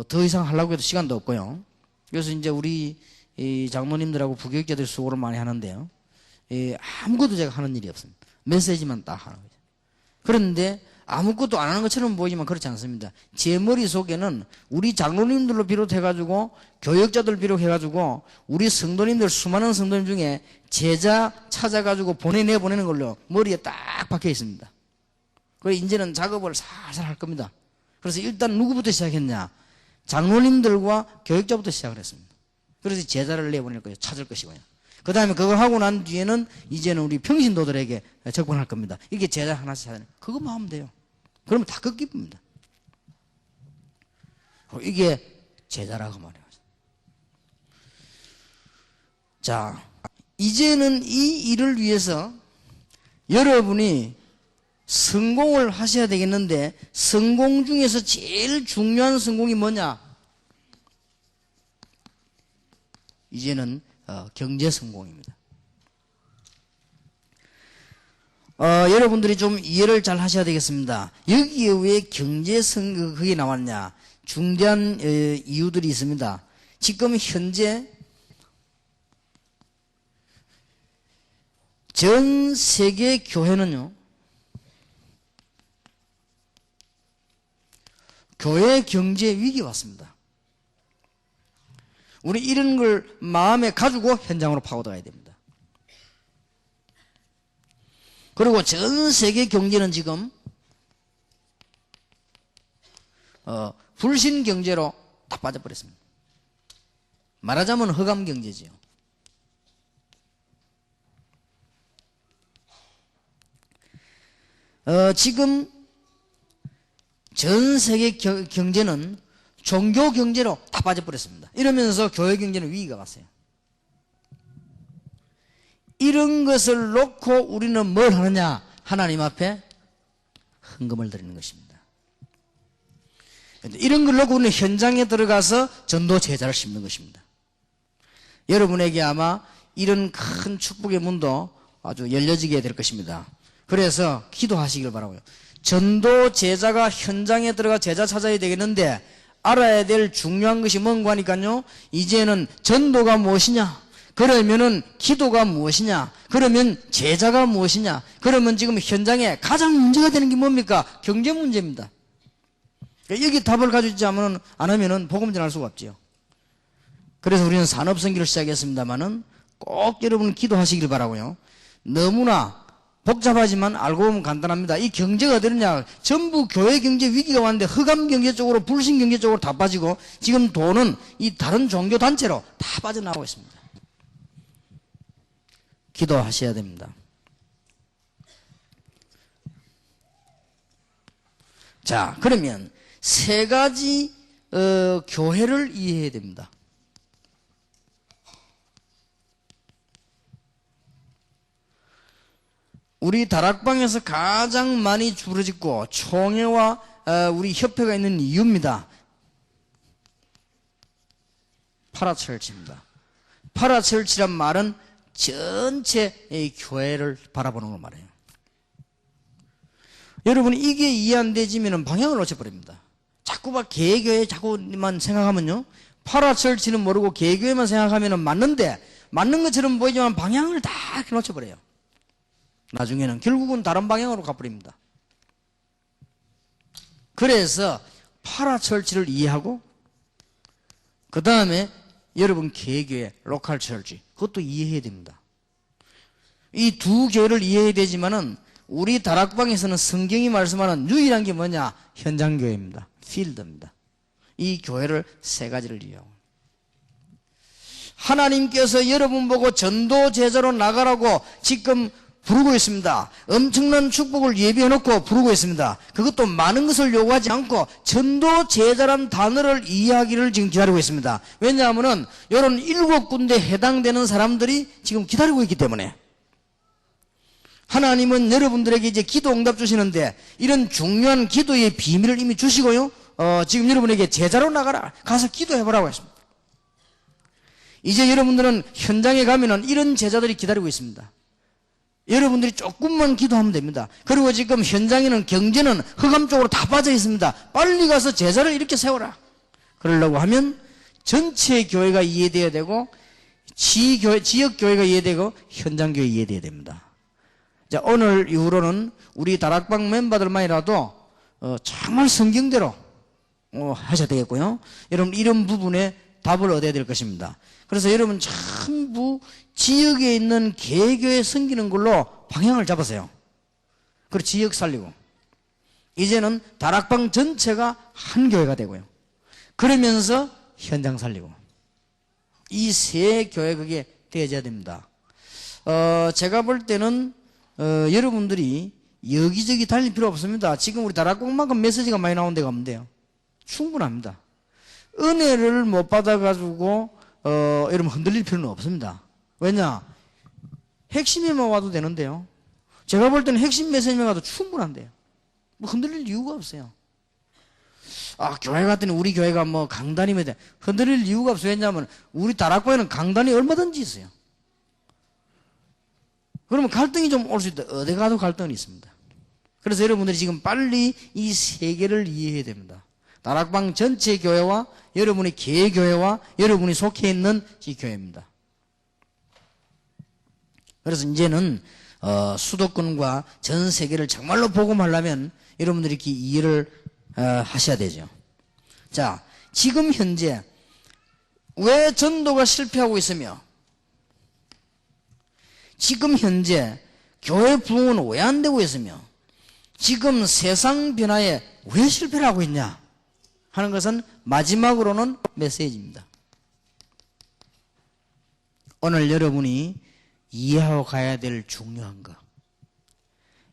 더 이상 하려고 해도 시간도 없고요. 그래서 이제 우리 장로님들하고 부교육자들 수고를 많이 하는데요. 아무것도 제가 하는 일이 없습니다. 메시지만 딱 하는 거죠. 그런데 아무것도 안 하는 것처럼 보이지만 그렇지 않습니다. 제 머릿속에는 우리 장로님들로 비롯해가지고 교역자들 비롯해가지고 우리 성도님들, 수많은 성도님 중에 제자 찾아가지고 보내는 걸로 머리에 딱 박혀 있습니다. 그래서 이제는 작업을 살살 할 겁니다. 그래서 일단 누구부터 시작했냐? 장로님들과 교역자부터 시작을 했습니다. 그래서 제자를 내보낼 거예요. 찾을 것이고요. 그 다음에 그걸 하고 난 뒤에는 이제는 우리 평신도들에게 접근할 겁니다. 이게 제자 하나씩 찾아내. 그것만 하면 돼요. 그러면 다 끝깁니다. 이게 제자라고 말해요. 자, 이제는 이 일을 위해서 여러분이 성공을 하셔야 되겠는데, 성공 중에서 제일 중요한 성공이 뭐냐? 이제는 경제 성공입니다. 여러분들이 좀 이해를 잘 하셔야 되겠습니다. 여기에 왜 경제 성공 그게 나왔냐? 중대한 이유들이 있습니다. 지금 현재 전 세계 교회는요, 교회 경제 위기가 왔습니다. 우리 이런 걸 마음에 가지고 현장으로 파고들어야 됩니다. 그리고 전 세계 경제는 지금 불신 경제로 다 빠져버렸습니다. 말하자면 흑암 경제지요. 지금 전 세계 경제는 종교 경제로 다 빠져버렸습니다. 이러면서 교회 경제는 위기가 왔어요. 이런 것을 놓고 우리는 뭘 하느냐? 하나님 앞에 헌금을 드리는 것입니다. 이런 걸 놓고 우리는 현장에 들어가서 전도 제자를 심는 것입니다. 여러분에게 아마 이런 큰 축복의 문도 아주 열려지게 될 것입니다. 그래서 기도하시길 바라고요. 전도 제자가 현장에 들어가 제자 찾아야 되겠는데 알아야 될 중요한 것이 뭔가 하니까요. 이제는 전도가 무엇이냐? 그러면은 기도가 무엇이냐? 그러면 제자가 무엇이냐? 그러면 지금 현장에 가장 문제가 되는 게 뭡니까? 경제 문제입니다. 여기 답을 가지고 있지 안 하면은 복음 전할 수가 없지요. 그래서 우리는 산업선교를 시작했습니다만은 꼭 여러분 기도하시길 바라고요. 너무나 복잡하지만 알고 보면 간단합니다. 이 경제가 어디냐? 전부 교회 경제 위기가 왔는데 흑암 경제 쪽으로 불신 경제 쪽으로 다 빠지고 지금 돈은 이 다른 종교 단체로 다 빠져나가고 있습니다. 기도하셔야 됩니다. 자, 그러면 세 가지 교회를 이해해야 됩니다. 우리 다락방에서 가장 많이 부르짖고 총회와 우리 협회가 있는 이유입니다. 파라철치입니다. 파라철치란 말은 전체 교회를 바라보는 걸 말해요. 여러분 이게 이해 안 되지면 방향을 놓쳐버립니다. 자꾸 막 개교회 자꾸만 생각하면요. 파라철치는 모르고 개교회만 생각하면 맞는데 맞는 것처럼 보이지만 방향을 다 놓쳐버려요. 나중에는 결국은 다른 방향으로 가버립니다. 그래서 파라철치를 이해하고 그 다음에 여러분 개교회 로컬 철치 그것도 이해해야 됩니다. 이 두 교회를 이해해야 되지만은 우리 다락방에서는 성경이 말씀하는 유일한 게 뭐냐? 현장교회입니다. 필드입니다. 이 교회를 세 가지를 이해하고 하나님께서 여러분 보고 전도 제자로 나가라고 지금 부르고 있습니다. 엄청난 축복을 예비해놓고 부르고 있습니다. 그것도 많은 것을 요구하지 않고 전도 제자란 단어를 이해하기를 지금 기다리고 있습니다. 왜냐하면 이런 7군데 해당되는 사람들이 지금 기다리고 있기 때문에 하나님은 여러분들에게 이제 기도 응답 주시는데 이런 중요한 기도의 비밀을 이미 주시고요. 지금 여러분에게 제자로 나가라. 가서 기도해보라고 했습니다. 이제 여러분들은 현장에 가면은 이런 제자들이 기다리고 있습니다. 여러분들이 조금만 기도하면 됩니다. 그리고 지금 현장에는 경제는 흑암 쪽으로 다 빠져 있습니다. 빨리 가서 제자를 이렇게 세워라. 그러려고 하면 전체 교회가 이해돼야 되고 지역 교회가 이해되고 현장 교회 이해돼야 됩니다. 자, 오늘 이후로는 우리 다락방 멤버들만이라도 정말 성경대로 하셔야 되겠고요. 여러분 이런 부분에 답을 얻어야 될 것입니다. 그래서 여러분 전부 지역에 있는 개교에 섬기는 걸로 방향을 잡으세요. 그리고 지역 살리고 이제는 다락방 전체가 한 교회가 되고요. 그러면서 현장 살리고 이 세 교회 그게 되어져야 됩니다. 제가 볼 때는 여러분들이 여기저기 달릴 필요 없습니다. 지금 우리 다락방만큼 메시지가 많이 나온 데가 없는데요. 충분합니다. 은혜를 못 받아가지고 여러분 흔들릴 필요는 없습니다. 왜냐? 핵심에만 와도 되는데요. 제가 볼 때는 핵심 메시지만 와도 충분한데요. 뭐 흔들릴 이유가 없어요. 아, 교회 갔더니 우리 교회가 뭐 강단이면 돼. 흔들릴 이유가 없어요. 왜냐하면 우리 다락방에는 강단이 얼마든지 있어요. 그러면 갈등이 좀 올 수 있다. 어디 가도 갈등이 있습니다. 그래서 여러분들이 지금 빨리 이 세계를 이해해야 됩니다. 다락방 전체 교회와 여러분의 개교회와 여러분이 속해 있는 이 교회입니다. 그래서 이제는 수도권과 전 세계를 정말로 복음하려면 여러분들이 이렇게 이해를 하셔야 되죠. 자, 지금 현재 왜 전도가 실패하고 있으며 지금 현재 교회 부흥은 왜 안 되고 있으며 지금 세상 변화에 왜 실패를 하고 있냐 하는 것은 마지막으로는 메시지입니다. 오늘 여러분이 이해하고 가야 될 중요한 것.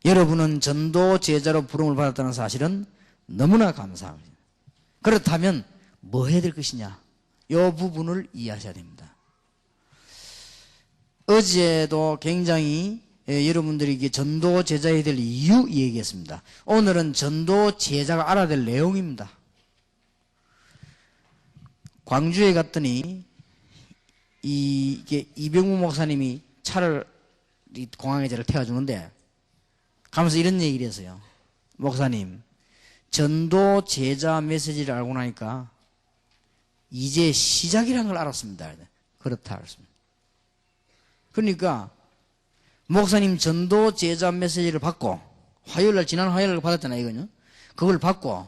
여러분은 전도 제자로 부름을 받았다는 사실은 너무나 감사합니다. 그렇다면 뭐 해야 될 것이냐? 이 부분을 이해하셔야 됩니다. 어제도 굉장히 여러분들에게 전도 제자해야 될 이유 얘기했습니다. 오늘은 전도 제자가 알아야 될 내용입니다. 광주에 갔더니 이게 이병우 목사님이 차를 공항에 저를 태워주는데 가면서 이런 얘기를 했어요. 목사님, 전도 제자 메시지를 알고 나니까 이제 시작이라는 걸 알았습니다. 그렇다 알았습니다. 그러니까 목사님 전도 제자 메시지를 받고 화요일날 지난 화요일날 받았잖아요. 이거요. 그걸 받고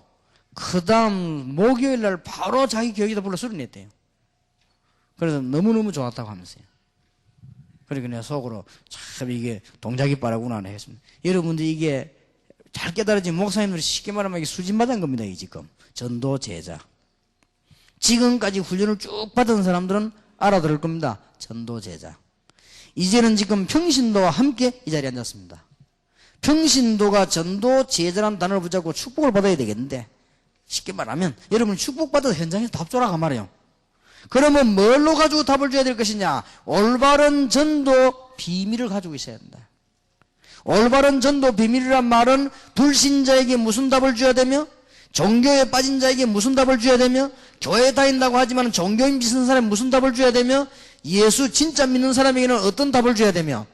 그 다음 목요일날 바로 자기 교회에다 불러 수련했대요. 그래서 너무너무 좋았다고 하면서요. 그러니까 내가 속으로 참 이게 동작이 빠르구나 했습니다. 여러분들 이게 잘 깨달아진 목사님들이 쉽게 말하면 이게 수진받은 겁니다. 이 지금 전도 제자. 지금까지 훈련을 쭉 받은 사람들은 알아들을 겁니다. 전도 제자. 이제는 지금 평신도와 함께 이 자리에 앉았습니다. 평신도가 전도 제자라는 단어를 붙잡고 축복을 받아야 되겠는데 쉽게 말하면 여러분 축복받아서 현장에서 답 줘라고 말이에요. 그러면 뭘로 가지고 답을 줘야 될 것이냐? 올바른 전도 비밀을 가지고 있어야 된다. 올바른 전도 비밀이란 말은 불신자에게 무슨 답을 줘야 되며 종교에 빠진 자에게 무슨 답을 줘야 되며 교회 다닌다고 하지만 종교인 비슷한 사람에 무슨 답을 줘야 되며 예수 진짜 믿는 사람에게는 어떤 답을 줘야 되며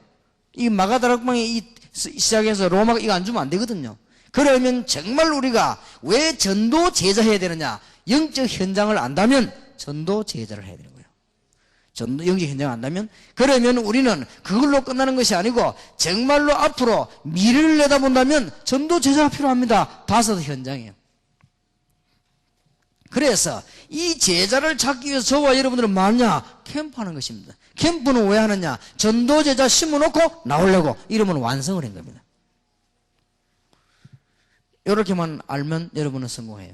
이 마가다락방에 이 시작해서 로마가 이거 안 주면 안 되거든요. 그러면 정말 우리가 왜 전도 제자 해야 되느냐? 영적 현장을 안다면 전도 제자를 해야 되는 거예요. 전도 영적 현장을 안다면 그러면 우리는 그걸로 끝나는 것이 아니고 정말로 앞으로 미래를 내다본다면 전도 제자가 필요합니다. 다섯 현장이에요. 그래서 이 제자를 찾기 위해서 저와 여러분들은 뭐하냐? 캠프하는 것입니다. 캠프는 왜 하느냐? 전도 제자 심어놓고 나오려고 이러면 완성을 한 겁니다. 이렇게만 알면 여러분은 성공해요.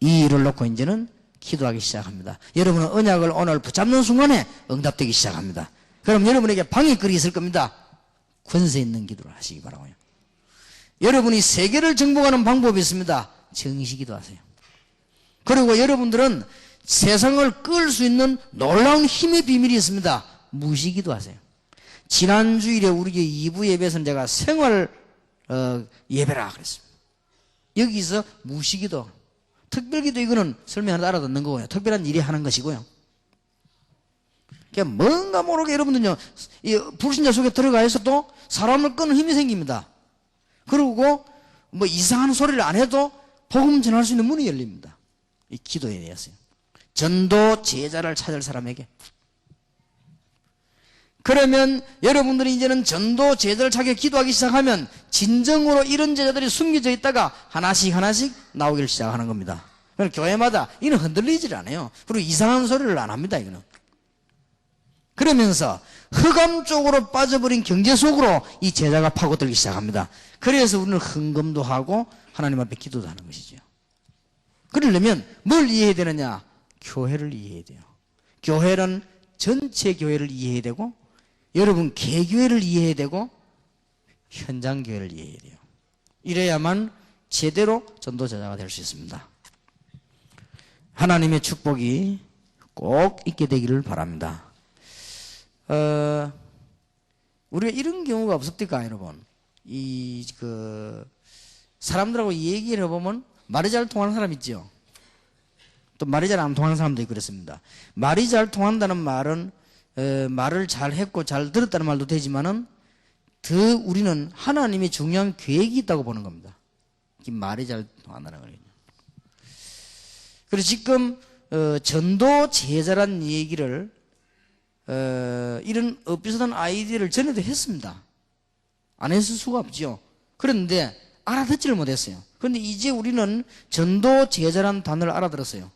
이 일을 놓고 이제는 기도하기 시작합니다. 여러분은 언약을 오늘 붙잡는 순간에 응답되기 시작합니다. 그럼 여러분에게 방해거리 있을 겁니다. 권세 있는 기도를 하시기 바라고요. 여러분이 세계를 정복하는 방법이 있습니다. 정시기도 하세요. 그리고 여러분들은 세상을 끌 수 있는 놀라운 힘의 비밀이 있습니다. 무시기도 하세요. 지난 주일에 우리 2부 예배에서는 제가 생활 예배라 그랬습니다. 여기서 무시기도, 특별기도 이거는 설명하다 알아듣는 거고요. 특별한 일이 하는 것이고요. 그러니까 뭔가 모르게 여러분들요, 이 불신자 속에 들어가 있어도 사람을 끄는 힘이 생깁니다. 그리고 뭐 이상한 소리를 안 해도 복음 전할 수 있는 문이 열립니다. 이 기도에 대해서요. 전도 제자를 찾을 사람에게. 그러면 여러분들이 이제는 전도 제자를 찾게 기도하기 시작하면 진정으로 이런 제자들이 숨겨져 있다가 하나씩 하나씩 나오기를 시작하는 겁니다. 그럼 교회마다 이는 흔들리질 않아요. 그리고 이상한 소리를 안 합니다. 이거는. 그러면서 흑암 쪽으로 빠져버린 경제 속으로 이 제자가 파고들기 시작합니다. 그래서 우리는 헌금도 하고 하나님 앞에 기도도 하는 것이죠. 그러려면 뭘 이해해야 되느냐? 교회를 이해해야 돼요. 교회는 전체 교회를 이해해야 되고 여러분 개교회를 이해해야 되고 현장 교회를 이해해야 돼요. 이래야만 제대로 전도 제자가 될 수 있습니다. 하나님의 축복이 꼭 있게 되기를 바랍니다. 우리가 이런 경우가 없습니까, 여러분? 사람들하고 얘기를 해보면 말이 잘 통하는 사람 있죠. 또 말이 잘 안 통하는 사람도 있고 그렇습니다. 말이 잘 통한다는 말은 말을 잘 했고 잘 들었다는 말도 되지만은 더 우리는 하나님의 중요한 계획이 있다고 보는 겁니다. 말이 잘 통한다는 거예요. 그래서 지금 전도 제자란 얘기를 이런 비슷한 아이디어를 전에도 했습니다. 안 했을 수가 없죠. 그런데 알아듣지를 못했어요. 그런데 이제 우리는 전도 제자란 단어를 알아들었어요.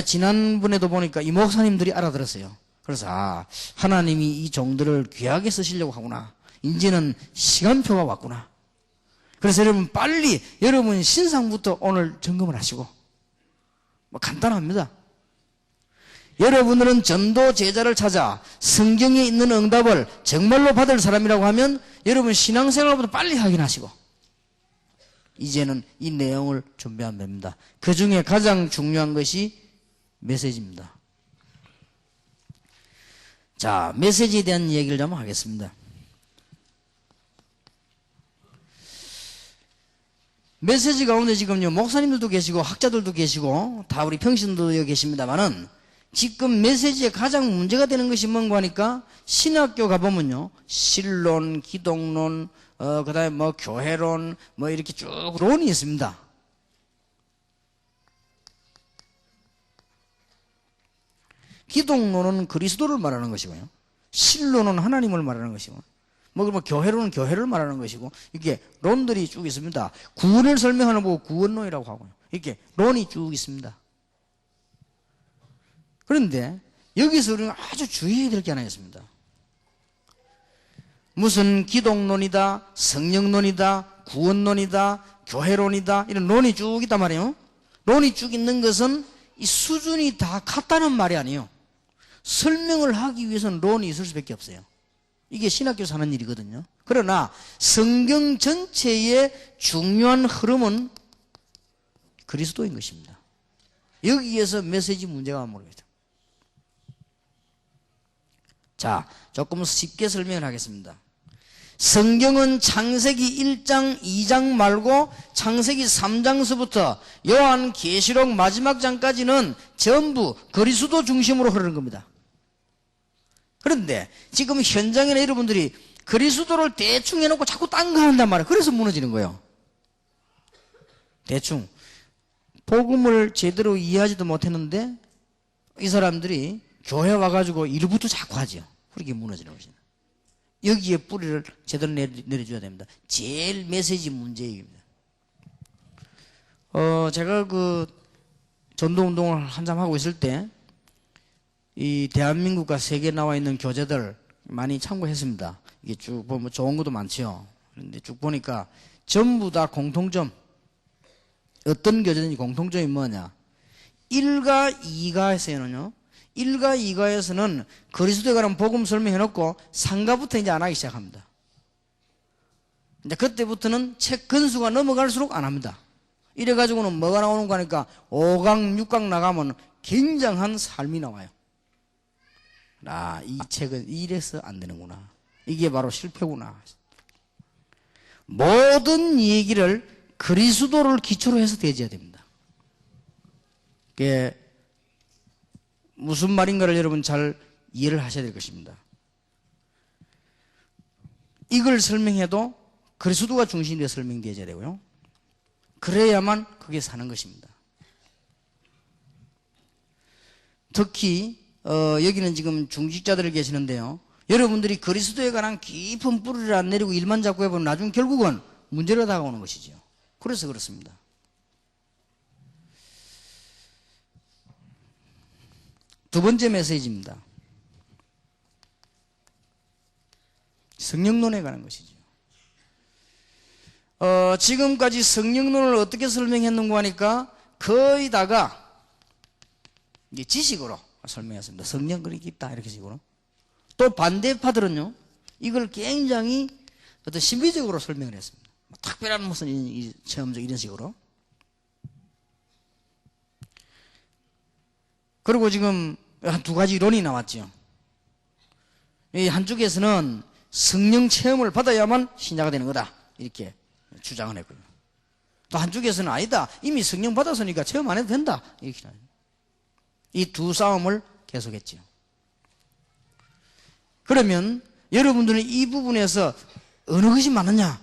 지난번에도 보니까 이 목사님들이 알아들었어요. 그래서 하나님이 이 종들을 귀하게 쓰시려고 하구나. 이제는 시간표가 왔구나. 그래서 여러분 빨리 여러분 신상부터 오늘 점검을 하시고 뭐 간단합니다. 여러분들은 전도 제자를 찾아 성경에 있는 응답을 정말로 받을 사람이라고 하면 여러분 신앙생활부터 빨리 확인하시고 이제는 이 내용을 준비하면 됩니다. 그 중에 가장 중요한 것이 메시지입니다. 자, 메시지에 대한 얘기를 좀 하겠습니다. 메시지 가운데 지금요, 목사님들도 계시고, 학자들도 계시고, 다 우리 평신도도 여기 계십니다만은, 지금 메시지에 가장 문제가 되는 것이 뭔가 하니까, 신학교 가보면요, 신론, 기독론, 그 다음에 뭐 교회론, 뭐 이렇게 쭉 론이 있습니다. 기독론은 그리스도를 말하는 것이고요. 신론은 하나님을 말하는 것이고, 뭐 교회론은 교회를 말하는 것이고, 이렇게 론들이 쭉 있습니다. 구원을 설명하는 거 보고 구원론이라고 하고요. 이렇게 론이 쭉 있습니다. 그런데 여기서 우리는 아주 주의해야 될 게 하나 있습니다. 무슨 기독론이다, 성령론이다, 구원론이다, 교회론이다, 이런 론이 쭉 있단 말이에요. 론이 쭉 있는 것은 이 수준이 다 같다는 말이 아니에요. 설명을 하기 위해서는 론이 있을 수밖에 없어요. 이게 신학교에서 하는 일이거든요. 그러나 성경 전체의 중요한 흐름은 그리스도인 것입니다. 여기에서 메시지 문제가 모릅니다. 자, 조금 쉽게 설명을 하겠습니다. 성경은 창세기 1장, 2장 말고 창세기 3장서부터 요한계시록 마지막 장까지는 전부 그리스도 중심으로 흐르는 겁니다. 그런데 지금 현장에는 여러분들이 그리스도를 대충 해놓고 자꾸 딴 거 한단 말이에요. 그래서 무너지는 거예요. 대충. 복음을 제대로 이해하지도 못했는데 이 사람들이 교회 와가지고 일부터 자꾸 하죠. 그렇게 무너지는 것입니다. 여기에 뿌리를 제대로 내려줘야 됩니다. 제일 메시지 문제입니다. 제가 그 전도운동을 한참 하고 있을 때 이 대한민국과 세계에 나와 있는 교재들 많이 참고했습니다. 이게 쭉 보면 좋은 것도 많죠. 그런데 쭉 보니까 전부 다 공통점, 어떤 교재든지 공통점이 뭐냐? 1과 2가에서는요, 1과 2가에서는 그리스도에 관한 복음 설명해놓고 3가부터 이제 안 하기 시작합니다. 이제 그때부터는 책 건수가 넘어갈수록 안 합니다. 이래가지고는 뭐가 나오는 거 하니까 5강, 6강 나가면 굉장한 삶이 나와요. 아, 이 책은 이래서 안 되는구나. 이게 바로 실패구나. 모든 얘기를 그리스도를 기초로 해서 대지해야 됩니다. 그게 무슨 말인가를 여러분 잘 이해를 하셔야 될 것입니다. 이걸 설명해도 그리스도가 중심이 되어 설명되어야 되고요. 그래야만 그게 사는 것입니다. 특히 여기는 지금 중직자들 계시는데요. 여러분들이 그리스도에 관한 깊은 뿌리를 안 내리고 일만 자꾸 해보면 나중 결국은 문제로 다가오는 것이죠. 그래서 그렇습니다. 두 번째 메시지입니다. 성령론에 관한 것이죠. 지금까지 성령론을 어떻게 설명했는가 하니까 거의 다가 이제 지식으로 설명했습니다. 성령 그리 깊다 이렇게 식으로. 또 반대파들은요, 이걸 굉장히 어떤 신비적으로 설명을 했습니다. 특별한 무슨 체험적 이런 식으로. 그리고 지금 한 두 가지 이론이 나왔죠. 이 한쪽에서는 성령 체험을 받아야만 신자가 되는 거다 이렇게 주장을 했고요. 또 한쪽에서는 아니다, 이미 성령 받았으니까 체험 안 해도 된다 이렇게. 이 두 싸움을 계속했죠. 그러면 여러분들은 이 부분에서 어느 것이 맞느냐?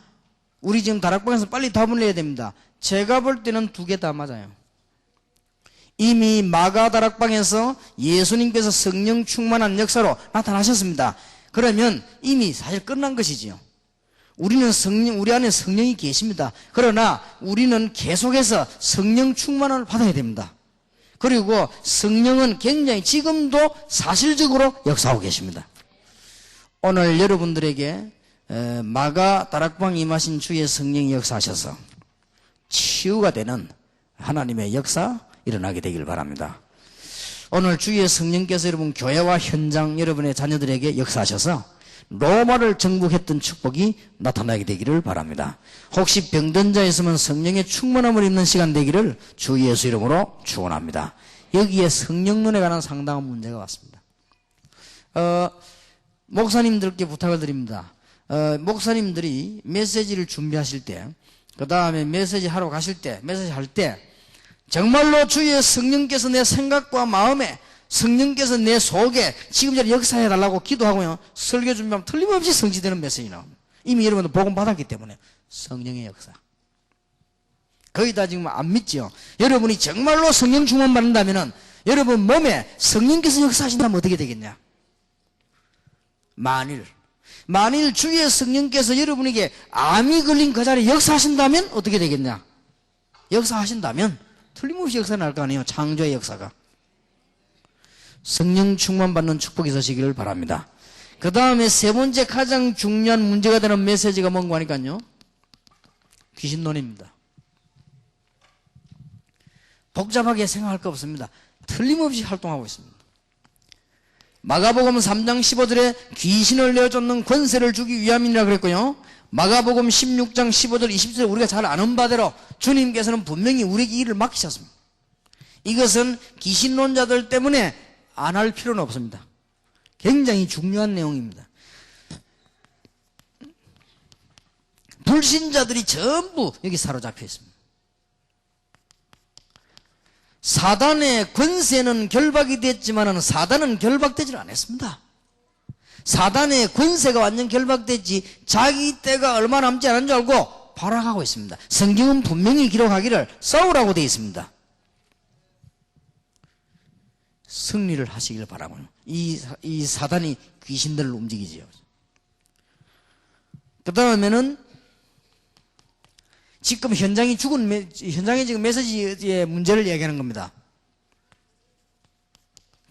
우리 지금 다락방에서 빨리 답을 내야 됩니다. 제가 볼 때는 두 개 다 맞아요. 이미 마가 다락방에서 예수님께서 성령 충만한 역사로 나타나셨습니다. 그러면 이미 사실 끝난 것이지요. 우리는 우리 안에 성령이 계십니다. 그러나 우리는 계속해서 성령 충만을 받아야 됩니다. 그리고 성령은 굉장히 지금도 사실적으로 역사하고 계십니다. 오늘 여러분들에게 마가 다락방 임하신 주의 성령이 역사하셔서 치유가 되는 하나님의 역사 일어나게 되길 바랍니다. 오늘 주의 성령께서 여러분 교회와 현장 여러분의 자녀들에게 역사하셔서 로마를 정복했던 축복이 나타나게 되기를 바랍니다. 혹시 병든 자 있으면 성령의 충만함을 입는 시간 되기를 주 예수 이름으로 축원합니다. 여기에 성령론에 관한 상당한 문제가 왔습니다. 목사님들께 부탁을 드립니다. 목사님들이 메시지를 준비하실 때, 그 다음에 메시지 하러 가실 때, 메시지 할 때 정말로 주의 성령께서 내 생각과 마음에, 성령께서 내 속에 지금 전에 역사해달라고 기도하고요, 설교 준비하면 틀림없이 성취되는 메시지 나옵니다. 이미 여러분들 복음 받았기 때문에. 성령의 역사. 거의 다 지금 안 믿죠. 여러분이 정말로 성령 충만 받는다면은 여러분 몸에 성령께서 역사하신다면 어떻게 되겠냐? 만일 주의 성령께서 여러분에게 암이 걸린 그 자리에 역사하신다면 어떻게 되겠냐? 역사하신다면 틀림없이 역사 날 거 아니에요. 창조의 역사가. 성령 충만 받는 축복이 있으시기를 바랍니다. 그 다음에 세 번째 가장 중요한 문제가 되는 메시지가 뭔가 하니까요. 귀신론입니다. 복잡하게 생각할 거 없습니다. 틀림없이 활동하고 있습니다. 마가복음 3장 15절에 귀신을 내어쫓는 권세를 주기 위함이라 그랬고요. 마가복음 16장 15절 20절 우리가 잘 아는 바대로 주님께서는 분명히 우리에게 일을 맡기셨습니다. 이것은 귀신론자들 때문에 안 할 필요는 없습니다. 굉장히 중요한 내용입니다. 불신자들이 전부 여기 사로잡혀 있습니다. 사단의 권세는 결박이 됐지만 사단은 결박되지 않았습니다. 사단의 권세가 완전 결박됐지 자기 때가 얼마 남지 않은 줄 알고 발악하고 있습니다. 성경은 분명히 기록하기를 싸우라고 되어 있습니다. 승리를 하시길 바라고요. 이 사단이 귀신들을 움직이지요. 그 다음에는 지금 현장에 지금 메시지의 문제를 얘기하는 겁니다.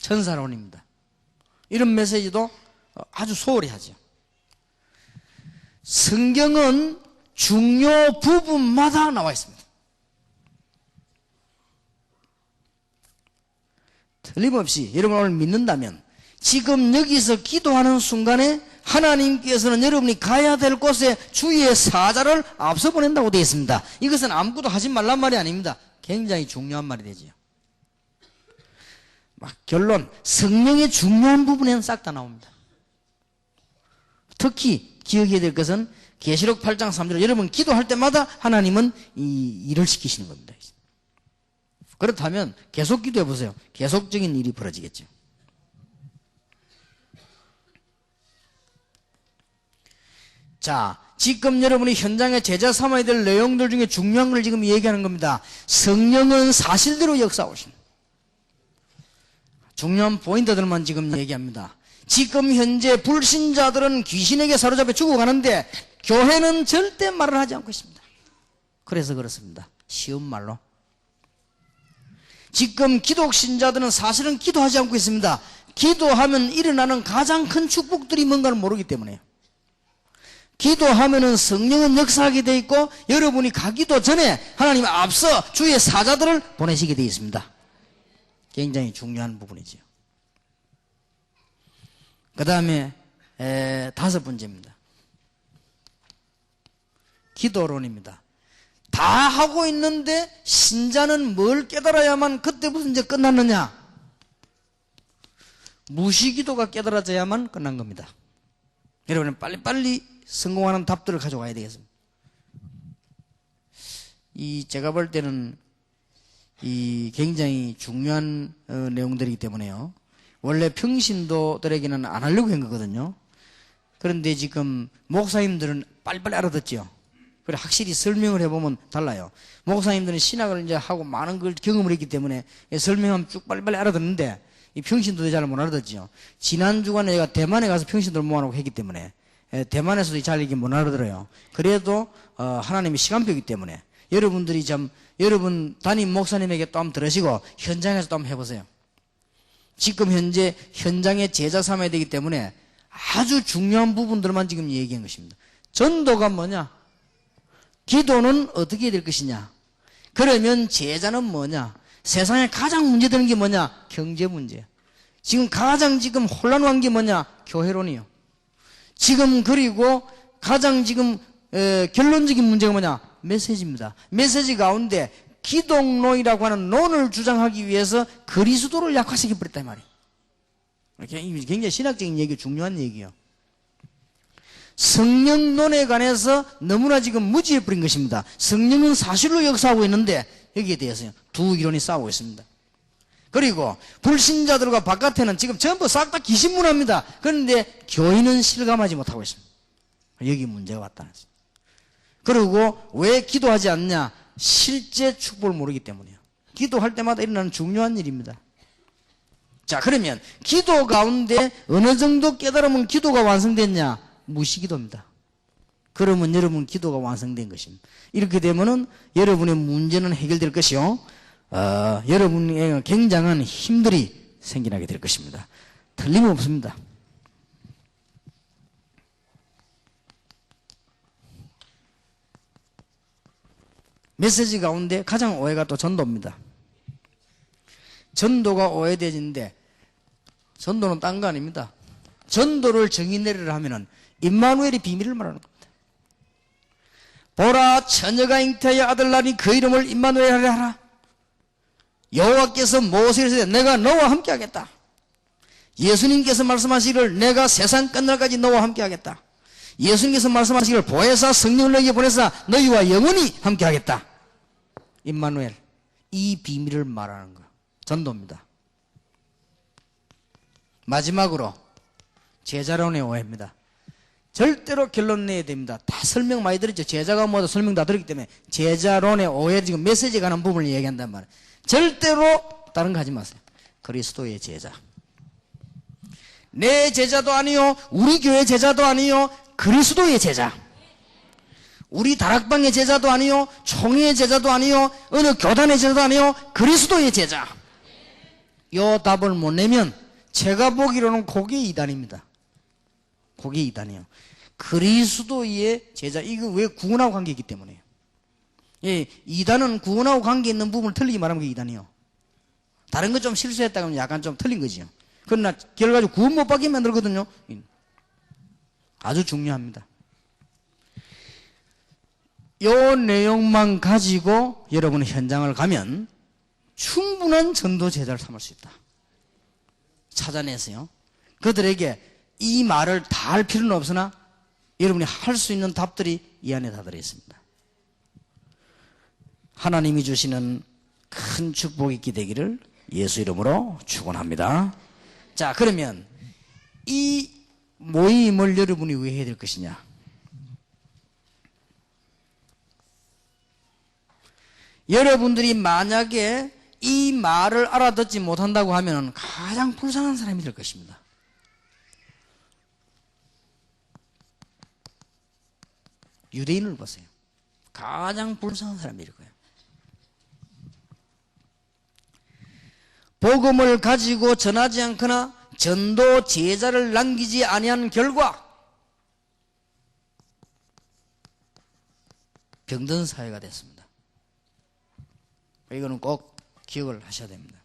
천사론입니다. 이런 메시지도 아주 소홀히 하죠. 성경은 중요 부분마다 나와 있습니다. 틀림없이 여러분 오늘 믿는다면 지금 여기서 기도하는 순간에 하나님께서는 여러분이 가야 될 곳에 주의 사자를 앞서 보낸다고 되어 있습니다. 이것은 아무것도 하지 말란 말이 아닙니다. 굉장히 중요한 말이 되죠. 결론, 성령의 중요한 부분에는 싹 다 나옵니다. 특히 기억해야 될 것은 계시록 8장 3절 여러분 기도할 때마다 하나님은 이 일을 시키시는 겁니다. 그렇다면 계속 기도해 보세요. 계속적인 일이 벌어지겠죠. 자, 지금 여러분이 현장에 제자 삼아야 될 내용들 중에 중요한 걸 지금 얘기하는 겁니다. 성령은 사실대로 역사하십니다. 중요한 포인트들만 지금 얘기합니다. 지금 현재 불신자들은 귀신에게 사로잡혀 죽어가는데 교회는 절대 말을 하지 않고 있습니다. 그래서 그렇습니다. 쉬운 말로. 지금 기독신자들은 사실은 기도하지 않고 있습니다. 기도하면 일어나는 가장 큰 축복들이 뭔가를 모르기 때문에요. 기도하면은 성령은 역사하게 되어 있고 여러분이 가기도 전에 하나님 앞서 주의 사자들을 보내시게 되어 있습니다. 굉장히 중요한 부분이죠. 그 다음에 다섯 번째입니다. 기도론입니다. 다 하고 있는데 신자는 뭘 깨달아야만 그때부터 이제 끝났느냐? 무시기도가 깨달아져야만 끝난 겁니다. 여러분은 빨리빨리 성공하는 답들을 가져와야 되겠습니다. 제가 볼 때는 굉장히 중요한 내용들이기 때문에요. 원래 평신도들에게는 안 하려고 한 거거든요. 그런데 지금 목사님들은 빨리빨리 알아듣죠. 그래 확실히 설명을 해보면 달라요. 목사님들은 신학을 이제 하고 많은 걸 경험을 했기 때문에 설명하면 쭉 빨리빨리 알아듣는데 이 평신도들이 잘 못 알아듣죠. 지난 주간에 제가 대만에 가서 평신도를 모아놓고 했기 때문에 대만에서도 잘 이게 못 알아들어요. 그래도 하나님의 시간표이기 때문에 여러분들이 여러분 담임 목사님에게 또 한번 들으시고 현장에서 또 한번 해보세요. 지금 현재 현장에 제자 삼아야 되기 때문에 아주 중요한 부분들만 지금 얘기한 것입니다. 전도가 뭐냐? 기도는 어떻게 해야 될 것이냐? 그러면 제자는 뭐냐? 세상에 가장 문제되는 게 뭐냐? 경제 문제. 지금 가장 혼란한 게 뭐냐? 교회론이요. 지금 그리고 가장 결론적인 문제가 뭐냐? 메시지입니다. 메시지 가운데 기독론이라고 하는 논을 주장하기 위해서 그리스도를 약화시켜 버렸단 말이에요. 굉장히 신학적인 얘기, 중요한 얘기예요. 성령론에 관해서 너무나 지금 무지해 버린 것입니다. 성령은 사실로 역사하고 있는데 여기에 대해서 두 이론이 싸우고 있습니다. 그리고 불신자들과 바깥에는 지금 전부 싹 다 귀신문화입니다. 그런데 교인은 실감하지 못하고 있습니다. 여기 문제가 왔다는 거죠. 그리고 왜 기도하지 않냐? 실제 축복을 모르기 때문이에요. 기도할 때마다 일어나는 중요한 일입니다. 자, 그러면 기도 가운데 어느 정도 깨달으면 기도가 완성됐냐? 무시기도입니다. 그러면 여러분 기도가 완성된 것입니다. 이렇게 되면은 여러분의 문제는 해결될 것이요. 여러분의 굉장한 힘들이 생겨나게 될 것입니다. 틀림없습니다. 메시지 가운데 가장 오해가 또 전도입니다. 전도가 오해되는데 전도는 딴 거 아닙니다. 전도를 정의 내리라 하면은 임마누엘의 비밀을 말하는 겁니다. 보라, 처녀가 잉태하여 아들 낳으니 그 이름을 임마누엘 하라. 여호와께서 모세에게 내가 너와 함께 하겠다. 예수님께서 말씀하시기를 내가 세상 끝날까지 너와 함께 하겠다. 예수님께서 말씀하시기를 보혜사 성령을 너희에게 보내사 너희와 영원히 함께 하겠다. 임마누엘, 이 비밀을 말하는 거 전도입니다. 마지막으로 제자론의 오해입니다. 절대로 결론 내야 됩니다. 다 설명 많이 들었죠. 제자가 뭐다 설명 다 들었기 때문에 제자론의 오해, 지금 메시지에 관한 부분을 얘기한단 말이에요. 절대로 다른 거 하지 마세요. 그리스도의 제자. 내 제자도 아니요, 우리 교회 제자도 아니요, 그리스도의 제자. 우리 다락방의 제자도 아니요, 총회의 제자도 아니요, 어느 교단의 제자도 아니요, 그리스도의 제자. 요 답을 못 내면 제가 보기로는 그게 이단입니다. 그게 이단이에요. 그리스도의 제자. 이거 왜 구원하고 관계있기 때문에요. 예, 이단은 구원하고 관계 있는 부분을 틀리게 말하면 그게 이단이에요. 다른 거 좀 실수했다 그러면 약간 좀 틀린 거지요. 그러나 결과적으로 구원 못 받게 만들거든요. 아주 중요합니다. 요 내용만 가지고 여러분 현장을 가면 충분한 전도 제자를 삼을 수 있다. 찾아내세요. 그들에게 이 말을 다 할 필요는 없으나 여러분이 할 수 있는 답들이 이 안에 다 들어있습니다. 하나님이 주시는 큰 축복이 있게 되기를 예수 이름으로 축원합니다. 자, 그러면 이 모임을 여러분이 왜 해야 될 것이냐? 여러분들이 만약에 이 말을 알아듣지 못한다고 하면 가장 불쌍한 사람이 될 것입니다. 유대인을 보세요. 가장 불쌍한 사람이 될 거예요. 복음을 가지고 전하지 않거나 전도 제자를 남기지 아니한 결과 병든 사회가 됐습니다. 이거는 꼭 기억을 하셔야 됩니다.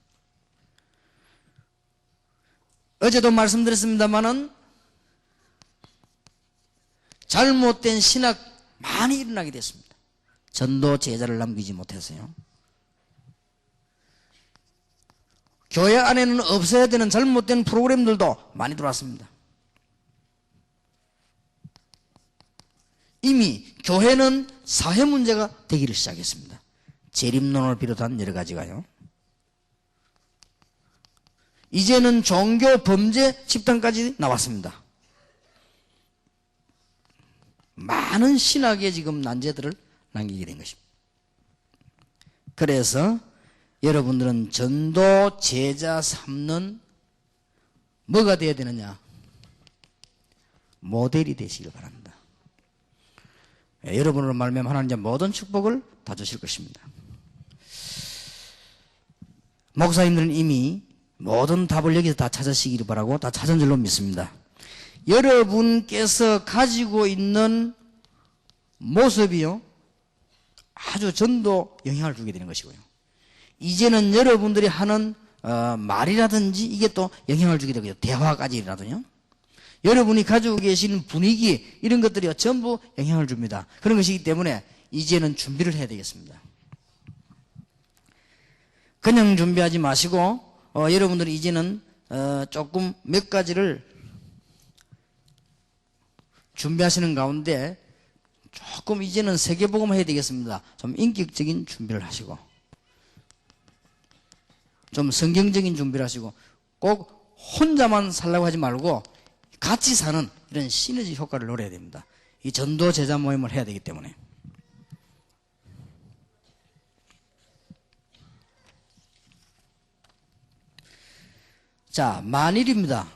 어제도 말씀드렸습니다마는 잘못된 신학 많이 일어나게 됐습니다. 전도 제자를 남기지 못해서요. 교회 안에는 없어야 되는 잘못된 프로그램들도 많이 들어왔습니다. 이미 교회는 사회 문제가 되기를 시작했습니다. 재림론을 비롯한 여러 가지가요. 이제는 종교 범죄 집단까지 나왔습니다. 많은 신학의 지금 난제들을 남기게 된 것입니다. 그래서 여러분들은 전도 제자 삼는 뭐가 되어야 되느냐? 모델이 되시길 바랍니다. 여러분으로 말미암아 하나님 모든 축복을 다 주실 것입니다. 목사님들은 이미 모든 답을 여기서 다 찾으시기를 바라고 다 찾은 줄로 믿습니다. 여러분께서 가지고 있는 모습이요, 아주 전도 영향을 주게 되는 것이고요. 이제는 여러분들이 하는 말이라든지 이게 또 영향을 주게 되고요. 대화까지라도요. 여러분이 가지고 계시는 분위기 이런 것들이 전부 영향을 줍니다. 그런 것이기 때문에 이제는 준비를 해야 되겠습니다. 그냥 준비하지 마시고 여러분들이 이제는 조금 몇 가지를 준비하시는 가운데 조금 이제는 세계복음 해야 되겠습니다. 좀 인격적인 준비를 하시고 좀 성경적인 준비를 하시고 꼭 혼자만 살라고 하지 말고 같이 사는 이런 시너지 효과를 노려야 됩니다. 이 전도 제자 모임을 해야 되기 때문에. 자, 만일입니다.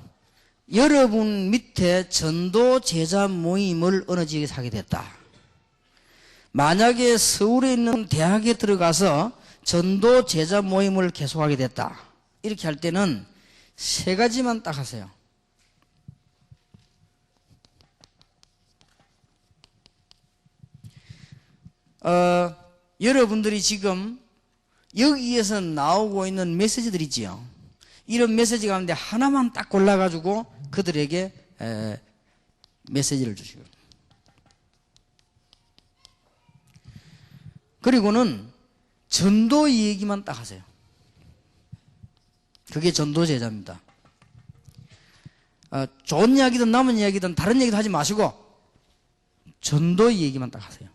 여러분 밑에 전도 제자 모임을 어느 지역에서 하게 됐다. 만약에 서울에 있는 대학에 들어가서 전도 제자 모임을 계속하게 됐다. 이렇게 할 때는 세 가지만 딱 하세요. 여러분들이 지금 여기에서 나오고 있는 메시지들 있지요. 이런 메시지 가운데 하나만 딱 골라가지고 그들에게 메시지를 주시고, 그리고는 전도 얘기만 딱 하세요. 그게 전도 제자입니다. 좋은 이야기든 남은 이야기든 다른 얘기도 하지 마시고 전도 얘기만 딱 하세요.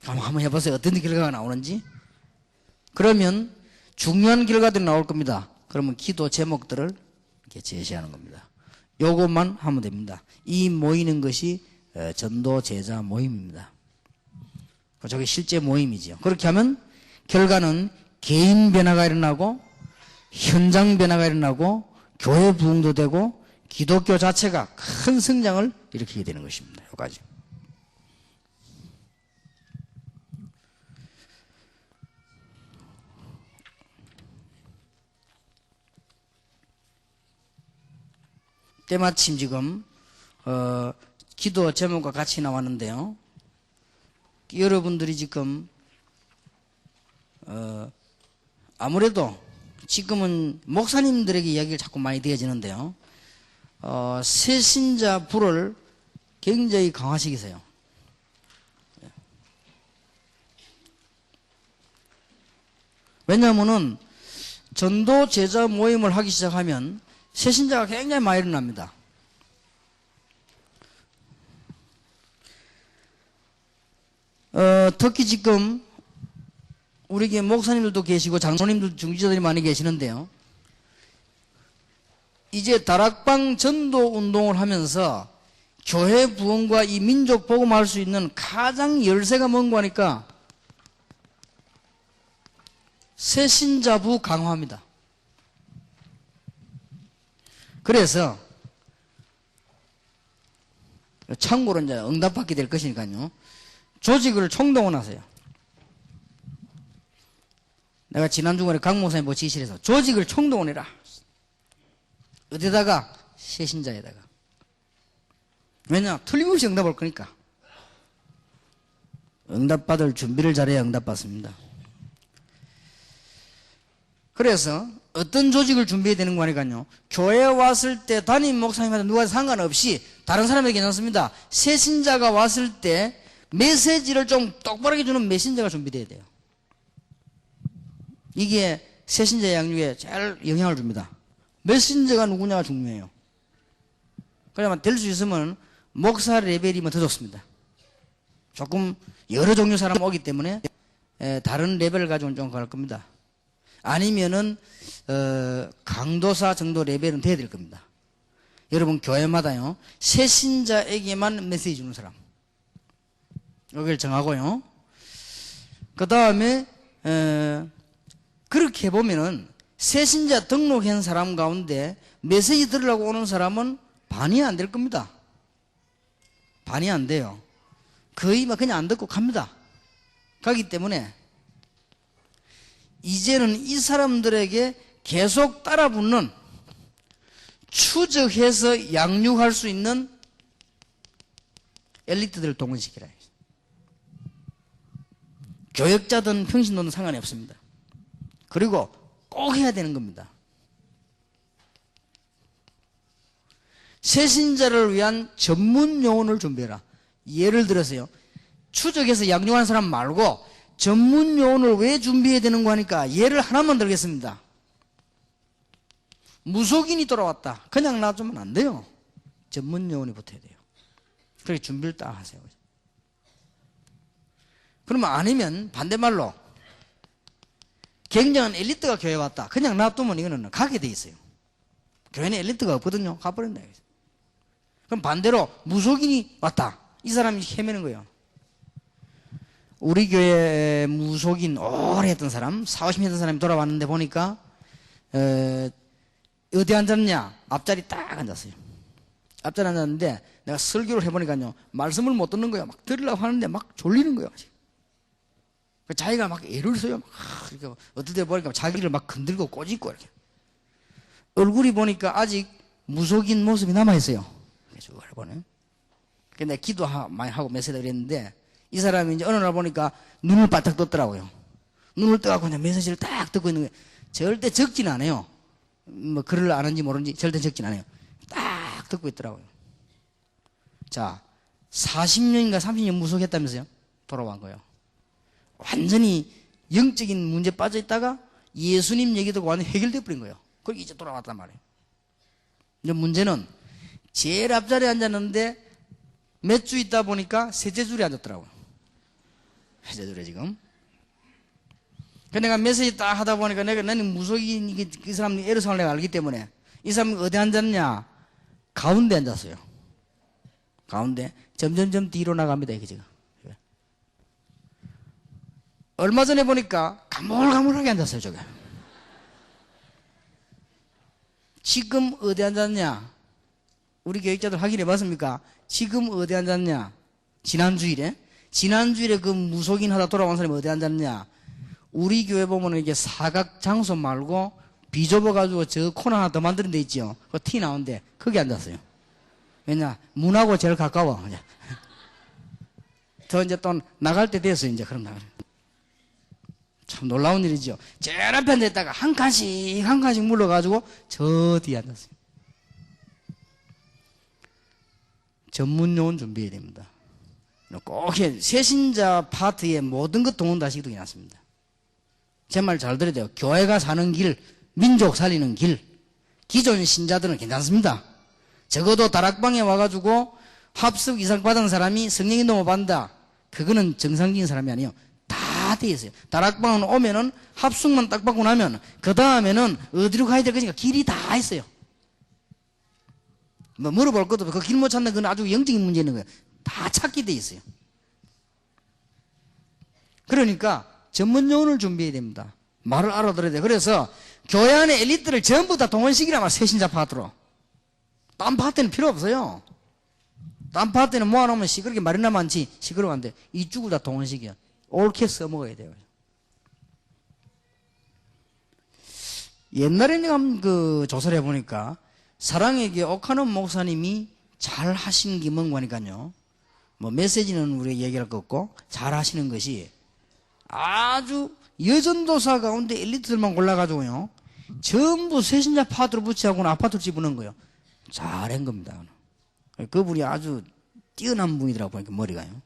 한번 해보세요. 어떤 결과가 나오는지. 그러면 중요한 결과들이 나올 겁니다. 그러면 기도 제목들을 이렇게 제시하는 겁니다. 요것만 하면 됩니다. 이 모이는 것이 전도 제자 모임입니다. 저게 실제 모임이지요. 그렇게 하면 결과는 개인 변화가 일어나고 현장 변화가 일어나고 교회 부흥도 되고 기독교 자체가 큰 성장을 일으키게 되는 것입니다. 여기까지. 때마침 지금 기도 제목과 같이 나왔는데요. 여러분들이 지금 아무래도 지금은 목사님들에게 이야기를 자꾸 많이 되어지는데요. 새신자 부를 굉장히 강화시키세요. 왜냐하면은 전도 제자 모임을 하기 시작하면 새신자가 굉장히 많이 일어납니다. 특히 지금 우리 목사님들도 계시고 장로님들 중지자들이 많이 계시는데요. 이제 다락방 전도 운동을 하면서 교회 부흥과 이 민족 복음할 수 있는 가장 열쇠가 뭔가 하니까 새신자부 강화입니다. 그래서 참고로 이제 응답받게 될 것이니까요. 조직을 총동원하세요. 내가 지난 주간에 강 목사님 지시해서 조직을 총동원해라. 어디다가? 새신자에다가. 왜냐? 틀림없이 응답할 거니까. 응답받을 준비를 잘해야 응답받습니다. 그래서 어떤 조직을 준비해야 되는 거니까요. 교회에 왔을 때 담임 목사님한테 누가 상관없이 다른 사람에게 괜찮습니다. 새신자가 왔을 때 메시지를 좀 똑바르게 주는 메신저가 준비돼야 돼요. 이게 새신자 양육에 제일 영향을 줍니다. 메신저가 누구냐가 중요해요. 그러면 될 수 있으면 목사 레벨이면 더 좋습니다. 조금 여러 종류 사람 오기 때문에 다른 레벨을 가지고는 좀 갈 겁니다. 아니면은 강도사 정도 레벨은 돼야 될 겁니다. 여러분 교회마다요 새신자에게만 메시지 주는 사람 여기를 정하고요. 그 다음에 그렇게 보면은 새신자 등록한 사람 가운데 메시지 들으려고 오는 사람은 반이 안 될 겁니다. 반이 안 돼요. 거의 막 그냥 안 듣고 갑니다. 가기 때문에 이제는 이 사람들에게 계속 따라붙는 추적해서 양육할 수 있는 엘리트들을 동원시키라. 교역자든 평신도든 상관이 없습니다. 그리고 꼭 해야 되는 겁니다. 새신자를 위한 전문 요원을 준비해라. 예를 들어서요. 추적해서 양육하는 사람 말고 전문 요원을 왜 준비해야 되는 거 하니까 예를 하나만 들겠습니다. 무속인이 돌아왔다. 그냥 놔두면 안 돼요. 전문 요원이 붙어야 돼요. 그렇게 준비를 딱 하세요. 그러면 아니면 반대말로 굉장한 엘리트가 교회에 왔다. 그냥 놔두면 이거는 가게 돼 있어요. 교회는 엘리트가 없거든요. 가버린다. 그럼 반대로 무속인이 왔다. 이 사람이 헤매는 거예요. 우리 교회 무속인 오래 했던 사람, 40, 50년 했던 사람이 돌아왔는데 보니까 어디 앉았냐? 앞자리 딱 앉았어요. 앞자리 앉았는데 내가 설교를 해보니까요, 말씀을 못 듣는 거예요. 막 들으려고 하는데 막 졸리는 거예요. 자기가 막 애를 써요. 막 이렇게 어떨 때 보니까 자기를 막 건들고 꼬집고 이렇게. 얼굴이 보니까 아직 무속인 모습이 남아있어요. 쭉 보네. 근데 기도 많이 하고 메시지 드렸는데 이 사람이 이제 어느 날 보니까 눈을 바짝 떴더라고요. 눈을 떠갖고 그냥 메시지를 딱 듣고 있는 거예요. 절대 적진 않아요. 뭐 글을 아는지 모르는지 절대 적진 않아요. 딱 듣고 있더라고요. 자, 40년인가 30년 무속했다면서요? 돌아온 거예요. 완전히 영적인 문제 빠져 있다가 예수님 얘기 듣고 완전히 해결돼 버린 거예요. 그리고 이제 돌아왔단 말이에요. 근데 문제는 제일 앞자리에 앉았는데 몇 주 있다 보니까 셋째 줄에 앉았더라고요. 셋째 줄에 지금. 그 내가 메시지 딱 하다 보니까 나는 무속인 이 사람 애로사항을 내가 알기 때문에 이 사람이 어디 앉았냐? 가운데 앉았어요. 가운데 점점점 뒤로 나갑니다. 이게 지금. 얼마 전에 보니까 가물가물하게 앉았어요. 저게. 지금 어디 앉았냐? 우리 교육자들 확인해 봤습니까? 지금 어디 앉았냐? 지난주일에 그 무속인 하다 돌아온 사람이 어디 앉았냐? 우리 교회 보면은 이게 사각 장소 말고 비좁아가지고 저 코너 하나 더 만드는 데 있죠? 그 티 나오는데 거기 앉았어요. 왜냐? 문하고 제일 가까워. 더 이제 또 나갈 때 됐어요. 이제 그럼 나가요. 참 놀라운 일이죠. 제일 앞에 앉아있다가 한 칸씩 물러가지고 저 뒤에 앉았어요. 전문용어는 준비해야 됩니다. 꼭 새신자 파트에 모든 것 동원하시기도 괜찮습니다. 제 말 잘 들어야 돼요. 교회가 사는 길, 민족 살리는 길, 기존 신자들은 괜찮습니다. 적어도 다락방에 와가지고 합숙 이상 받은 사람이 성령인도 못 받는다. 그거는 정상적인 사람이 아니에요. 다 돼 있어요. 다락방은 오면은 합숙만 딱 받고 나면 그 다음에는 어디로 가야 될 거니까 길이 다 있어요. 뭐 물어볼 것도 없고 그 길 못 찾는 건 아주 영적인 문제 있는 거예요. 다 찾게 돼 있어요. 그러니까 전문 용어를 준비해야 됩니다. 말을 알아들어야 돼요. 그래서 교회 안에 엘리트를 전부 다 동원시키란 말이에요. 새신자 파트로. 딴 파트는 필요 없어요. 딴 파트는 모아놓으면 시끄럽게 말이 나면 지 시끄러운데 이쪽을 다 동원시켜요. 옳게 써먹어야 돼요. 옛날에 내가 그 조사를 해보니까 사랑에게 오카노 목사님이 잘 하신 게 뭔가니까요. 뭐 메시지는 우리가 얘기할 거 없고 잘 하시는 것이 아주 여전도사 가운데 엘리트들만 골라가지고요. 전부 새신자 파트로 붙이하고는 아파트로 집어넣은 거예요. 잘한 겁니다. 그분이 아주 뛰어난 분이더라고요. 보니까 머리가요.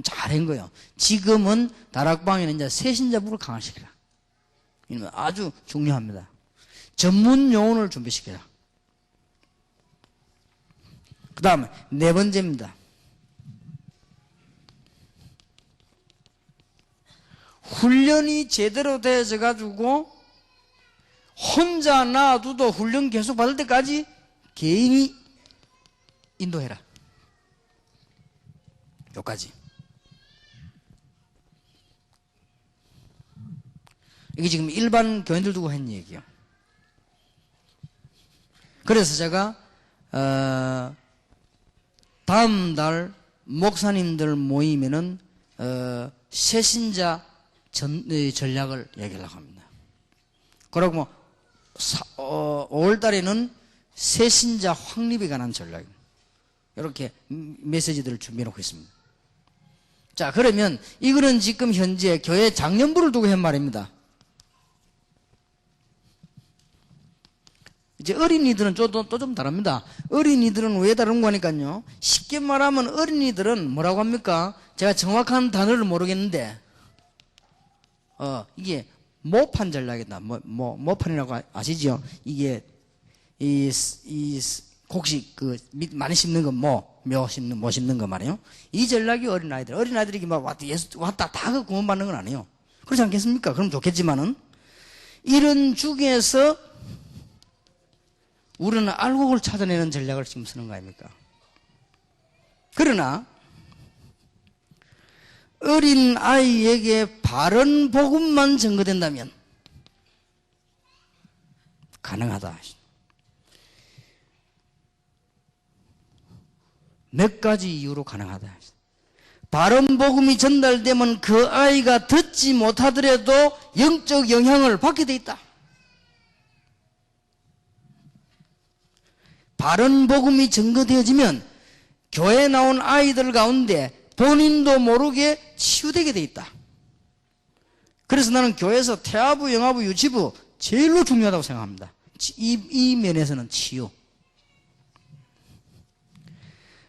잘한 거예요. 지금은 다락방에는 이제 새신자부를 강화시키라. 이는 아주 중요합니다. 전문 용어를 준비시켜라. 그 다음에 네 번째입니다. 훈련이 제대로 되어져 가지고 혼자 놔두도 훈련 계속 받을 때까지 개인이 인도해라. 여기까지. 이게 지금 일반 교인들 두고 한 얘기예요. 그래서 제가 다음 달 목사님들 모이면은 새신자 전략을 얘기하려고 합니다. 그리고 5월 달에는 새신자 확립에 관한 전략입니다. 이렇게 메시지들을 준비해놓고 있습니다. 자, 그러면 이거는 지금 현재 교회 장년부를 두고 한 말입니다. 이제 어린이들은 또 좀 다릅니다. 어린이들은 왜 다른 거니까요. 쉽게 말하면 어린이들은 뭐라고 합니까? 제가 정확한 단어를 모르겠는데, 이게 모판 전략이다. 모판이라고 아시죠? 이게, 곡식, 많이 심는 거, 묘 심는 거 말이에요. 이 전략이 어린아이들이 막 왔다, 다 그 구원받는 건 아니에요. 그렇지 않겠습니까? 그럼 좋겠지만은, 이런 중에서 우리는 알곡을 찾아내는 전략을 지금 쓰는 거 아닙니까? 그러나 어린 아이에게 바른 복음만 전거된다면 가능하다. 몇 가지 이유로 가능하다. 바른 복음이 전달되면 그 아이가 듣지 못하더라도 영적 영향을 받게 돼 있다. 바른 복음이 전거되어지면 교회에 나온 아이들 가운데 본인도 모르게 치유되게 돼 있다. 그래서 나는 교회에서 태아부, 영아부, 유치부 제일로 중요하다고 생각합니다. 이 면에서는 치유.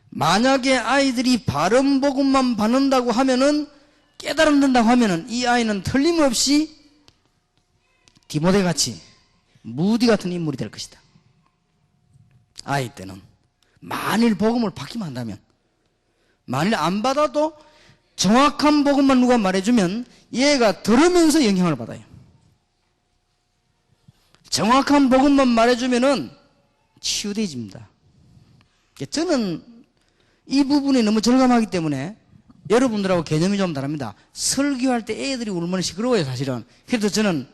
만약에 아이들이 바른 복음만 받는다고 하면은, 깨달은다고 하면은 이 아이는 틀림없이 디모데 같이 무디 같은 인물이 될 것이다. 아이 때는 만일 복음을 받기만 한다면, 만일 안 받아도 정확한 복음만 누가 말해주면 얘가 들으면서 영향을 받아요. 정확한 복음만 말해주면은 치유되어집니다. 저는 이 부분이 너무 절감하기 때문에 여러분들하고 개념이 좀 다릅니다. 설교할 때 애들이 울면 시끄러워요, 사실은. 그래도 저는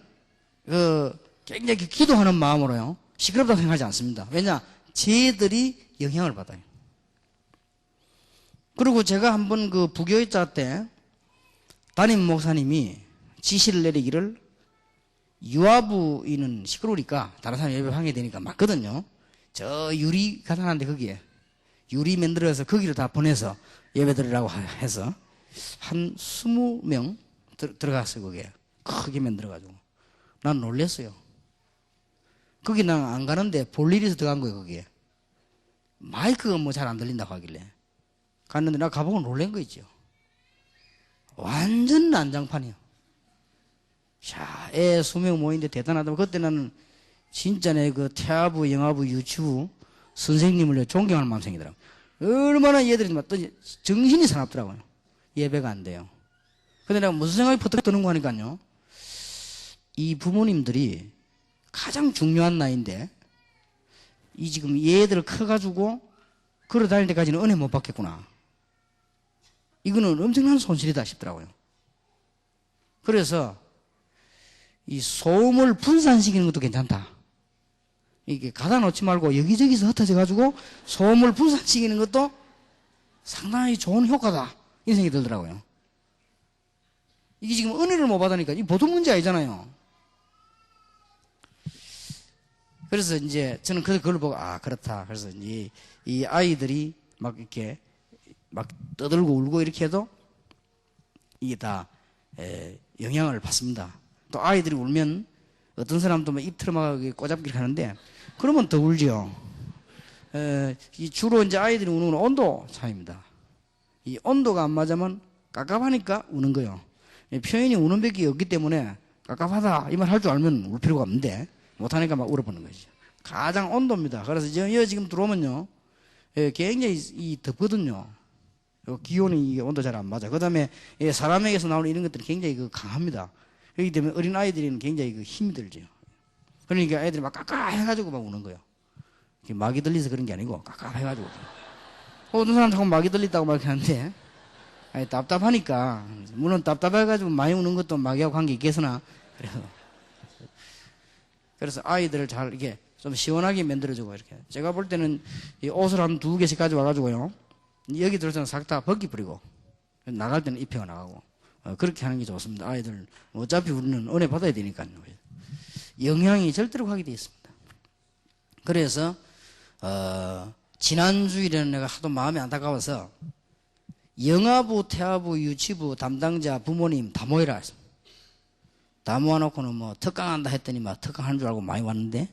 굉장히 기도하는 마음으로요, 시끄럽다고 생각하지 않습니다. 왜냐? 쟤들이 영향을 받아요. 그리고 제가 한번 그 부교육자 때 담임 목사님이 지시를 내리기를, 유아부인은 시끄러우니까 다른 사람 예배 방해 되니까 맞거든요. 저 유리 가난한데 거기에 유리 만들어서 거기를 다 보내서 예배 드리라고 해서 한 20명 들어갔어요. 거기에 크게 만들어가지고 난 놀랬어요. 거기 난 안 가는데 볼 일이 있어서 들어간 거예요. 거기에 마이크가 뭐 잘 안 들린다고 하길래 갔는데 나 가보고 놀란 거 있죠. 완전 난장판이요. 자, 애 수명 모이는데 대단하다. 그때 나는 진짜 내 그 태아부, 영아부, 유치부 선생님을 존경하는 마음 생기더라고요. 얼마나 얘들이 막 정신이 사납더라고요. 예배가 안 돼요. 근데 내가 무슨 생각이 퍼뜩 드는 거 하니까요, 이 부모님들이 가장 중요한 나이인데 이 지금 얘들 커가지고 걸어 다닐 때까지는 은혜 못 받겠구나. 이거는 엄청난 손실이다 싶더라고요. 그래서 이 소음을 분산시키는 것도 괜찮다. 이게 가다 놓지 말고 여기저기서 흩어져 가지고 소음을 분산시키는 것도 상당히 좋은 효과다, 이 생각이 들더라고요. 이게 지금 은혜를 못 받으니까 이 보통 문제 아니잖아요. 그래서 이제 저는 그걸 보고 그렇다. 그래서 이제 이 아이들이 막 이렇게 막 떠들고 울고 이렇게 해도 이게 다 영향을 받습니다. 또 아이들이 울면 어떤 사람도 막 입 틀어막고 꼬잡기를 하는데 그러면 더 울죠. 주로 이제 아이들이 우는 건 온도 차이입니다. 이 온도가 안 맞으면 깝깝하니까 우는 거예요. 표현이 우는 밖에 없기 때문에 깝깝하다 이 말 할 줄 알면 울 필요가 없는데 못하니까 막 울어보는 거죠. 가장 온도입니다. 그래서 지금 들어오면요, 굉장히 덥거든요. 기온이 온도 잘 안 맞아. 그 다음에 사람에게서 나오는 이런 것들이 굉장히 강합니다. 그렇기 때문에 어린 아이들은 굉장히 힘이 들죠. 그러니까 아이들이 막 깝깝해가지고 막 우는 거예요. 막이 들려서 그런 게 아니고 깝깝해가지고. 어떤 사람 자꾸 막이 들린다고 막 하는데, 답답하니까. 물론 답답해가지고 많이 우는 것도 막이하고 관계 있겠으나, 그래서 아이들을 잘 이렇게 좀 시원하게 만들어주고 이렇게. 제가 볼 때는 이 옷을 한 2개씩 가져와가지고요, 여기 들어서는 싹 다 벗기버리고 나갈 때는 입혀가 나가고 그렇게 하는 게 좋습니다. 아이들 어차피 우리는 은혜 받아야 되니까요. 영향이 절대로 하게 되어 있습니다. 그래서 지난주일에는 내가 하도 마음이 안타까워서 영아부, 태아부, 유치부 담당자 부모님 다 모이라 했습니다. 다 모아놓고는 뭐 특강한다 했더니 막 특강하는 줄 알고 많이 왔는데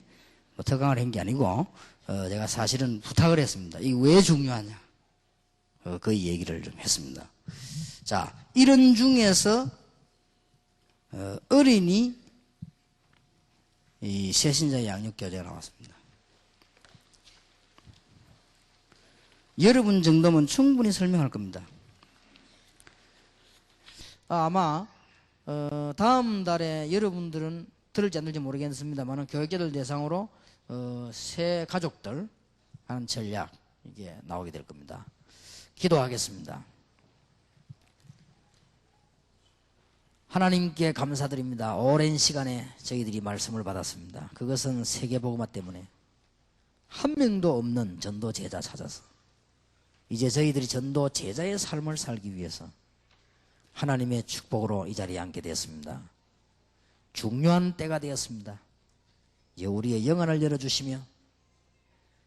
뭐 특강을 한 게 아니고 제가 사실은 부탁을 했습니다. 이게 왜 중요하냐, 그 얘기를 좀 했습니다. 자, 이런 중에서 어린이 이 새신자 양육 교재가 나왔습니다. 여러분 정도면 충분히 설명할 겁니다. 아마 다음 달에 여러분들은 들을지 안 들을지 모르겠습니다만 교육자들 대상으로 새 가족들 하는 전략, 이게 나오게 될 겁니다. 기도하겠습니다. 하나님께 감사드립니다. 오랜 시간에 저희들이 말씀을 받았습니다. 그것은 세계복음화 때문에 한 명도 없는 전도 제자 찾아서 이제 저희들이 전도 제자의 삶을 살기 위해서 하나님의 축복으로 이 자리에 앉게 되었습니다. 중요한 때가 되었습니다. 이제 우리의 영안을 열어주시며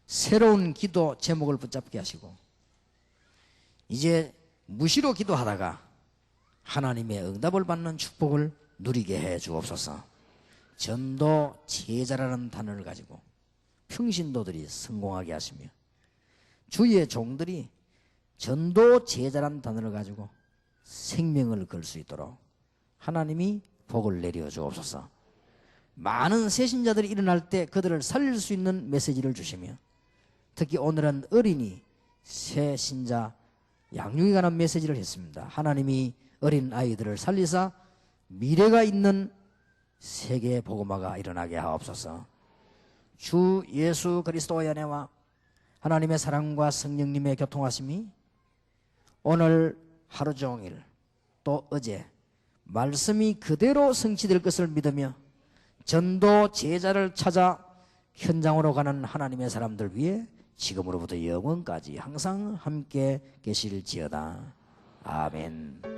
새로운 기도 제목을 붙잡게 하시고 이제 무시로 기도하다가 하나님의 응답을 받는 축복을 누리게 해 주옵소서. 전도 제자라는 단어를 가지고 평신도들이 성공하게 하시며 주의 종들이 전도 제자라는 단어를 가지고 생명을 걸 수 있도록 하나님이 복을 내려 주옵소서. 많은 새신자들이 일어날 때 그들을 살릴 수 있는 메시지를 주시며 특히 오늘은 어린이 새신자 양육에 관한 메시지를 했습니다. 하나님이 어린 아이들을 살리사 미래가 있는 세계 복음화가 일어나게 하옵소서. 주 예수 그리스도의 은혜와 하나님의 사랑과 성령님의 교통하심이 오늘 하루 종일 또 어제 말씀이 그대로 성취될 것을 믿으며 전도 제자를 찾아 현장으로 가는 하나님의 사람들 위해 지금으로부터 영원까지 항상 함께 계실지어다. 아멘.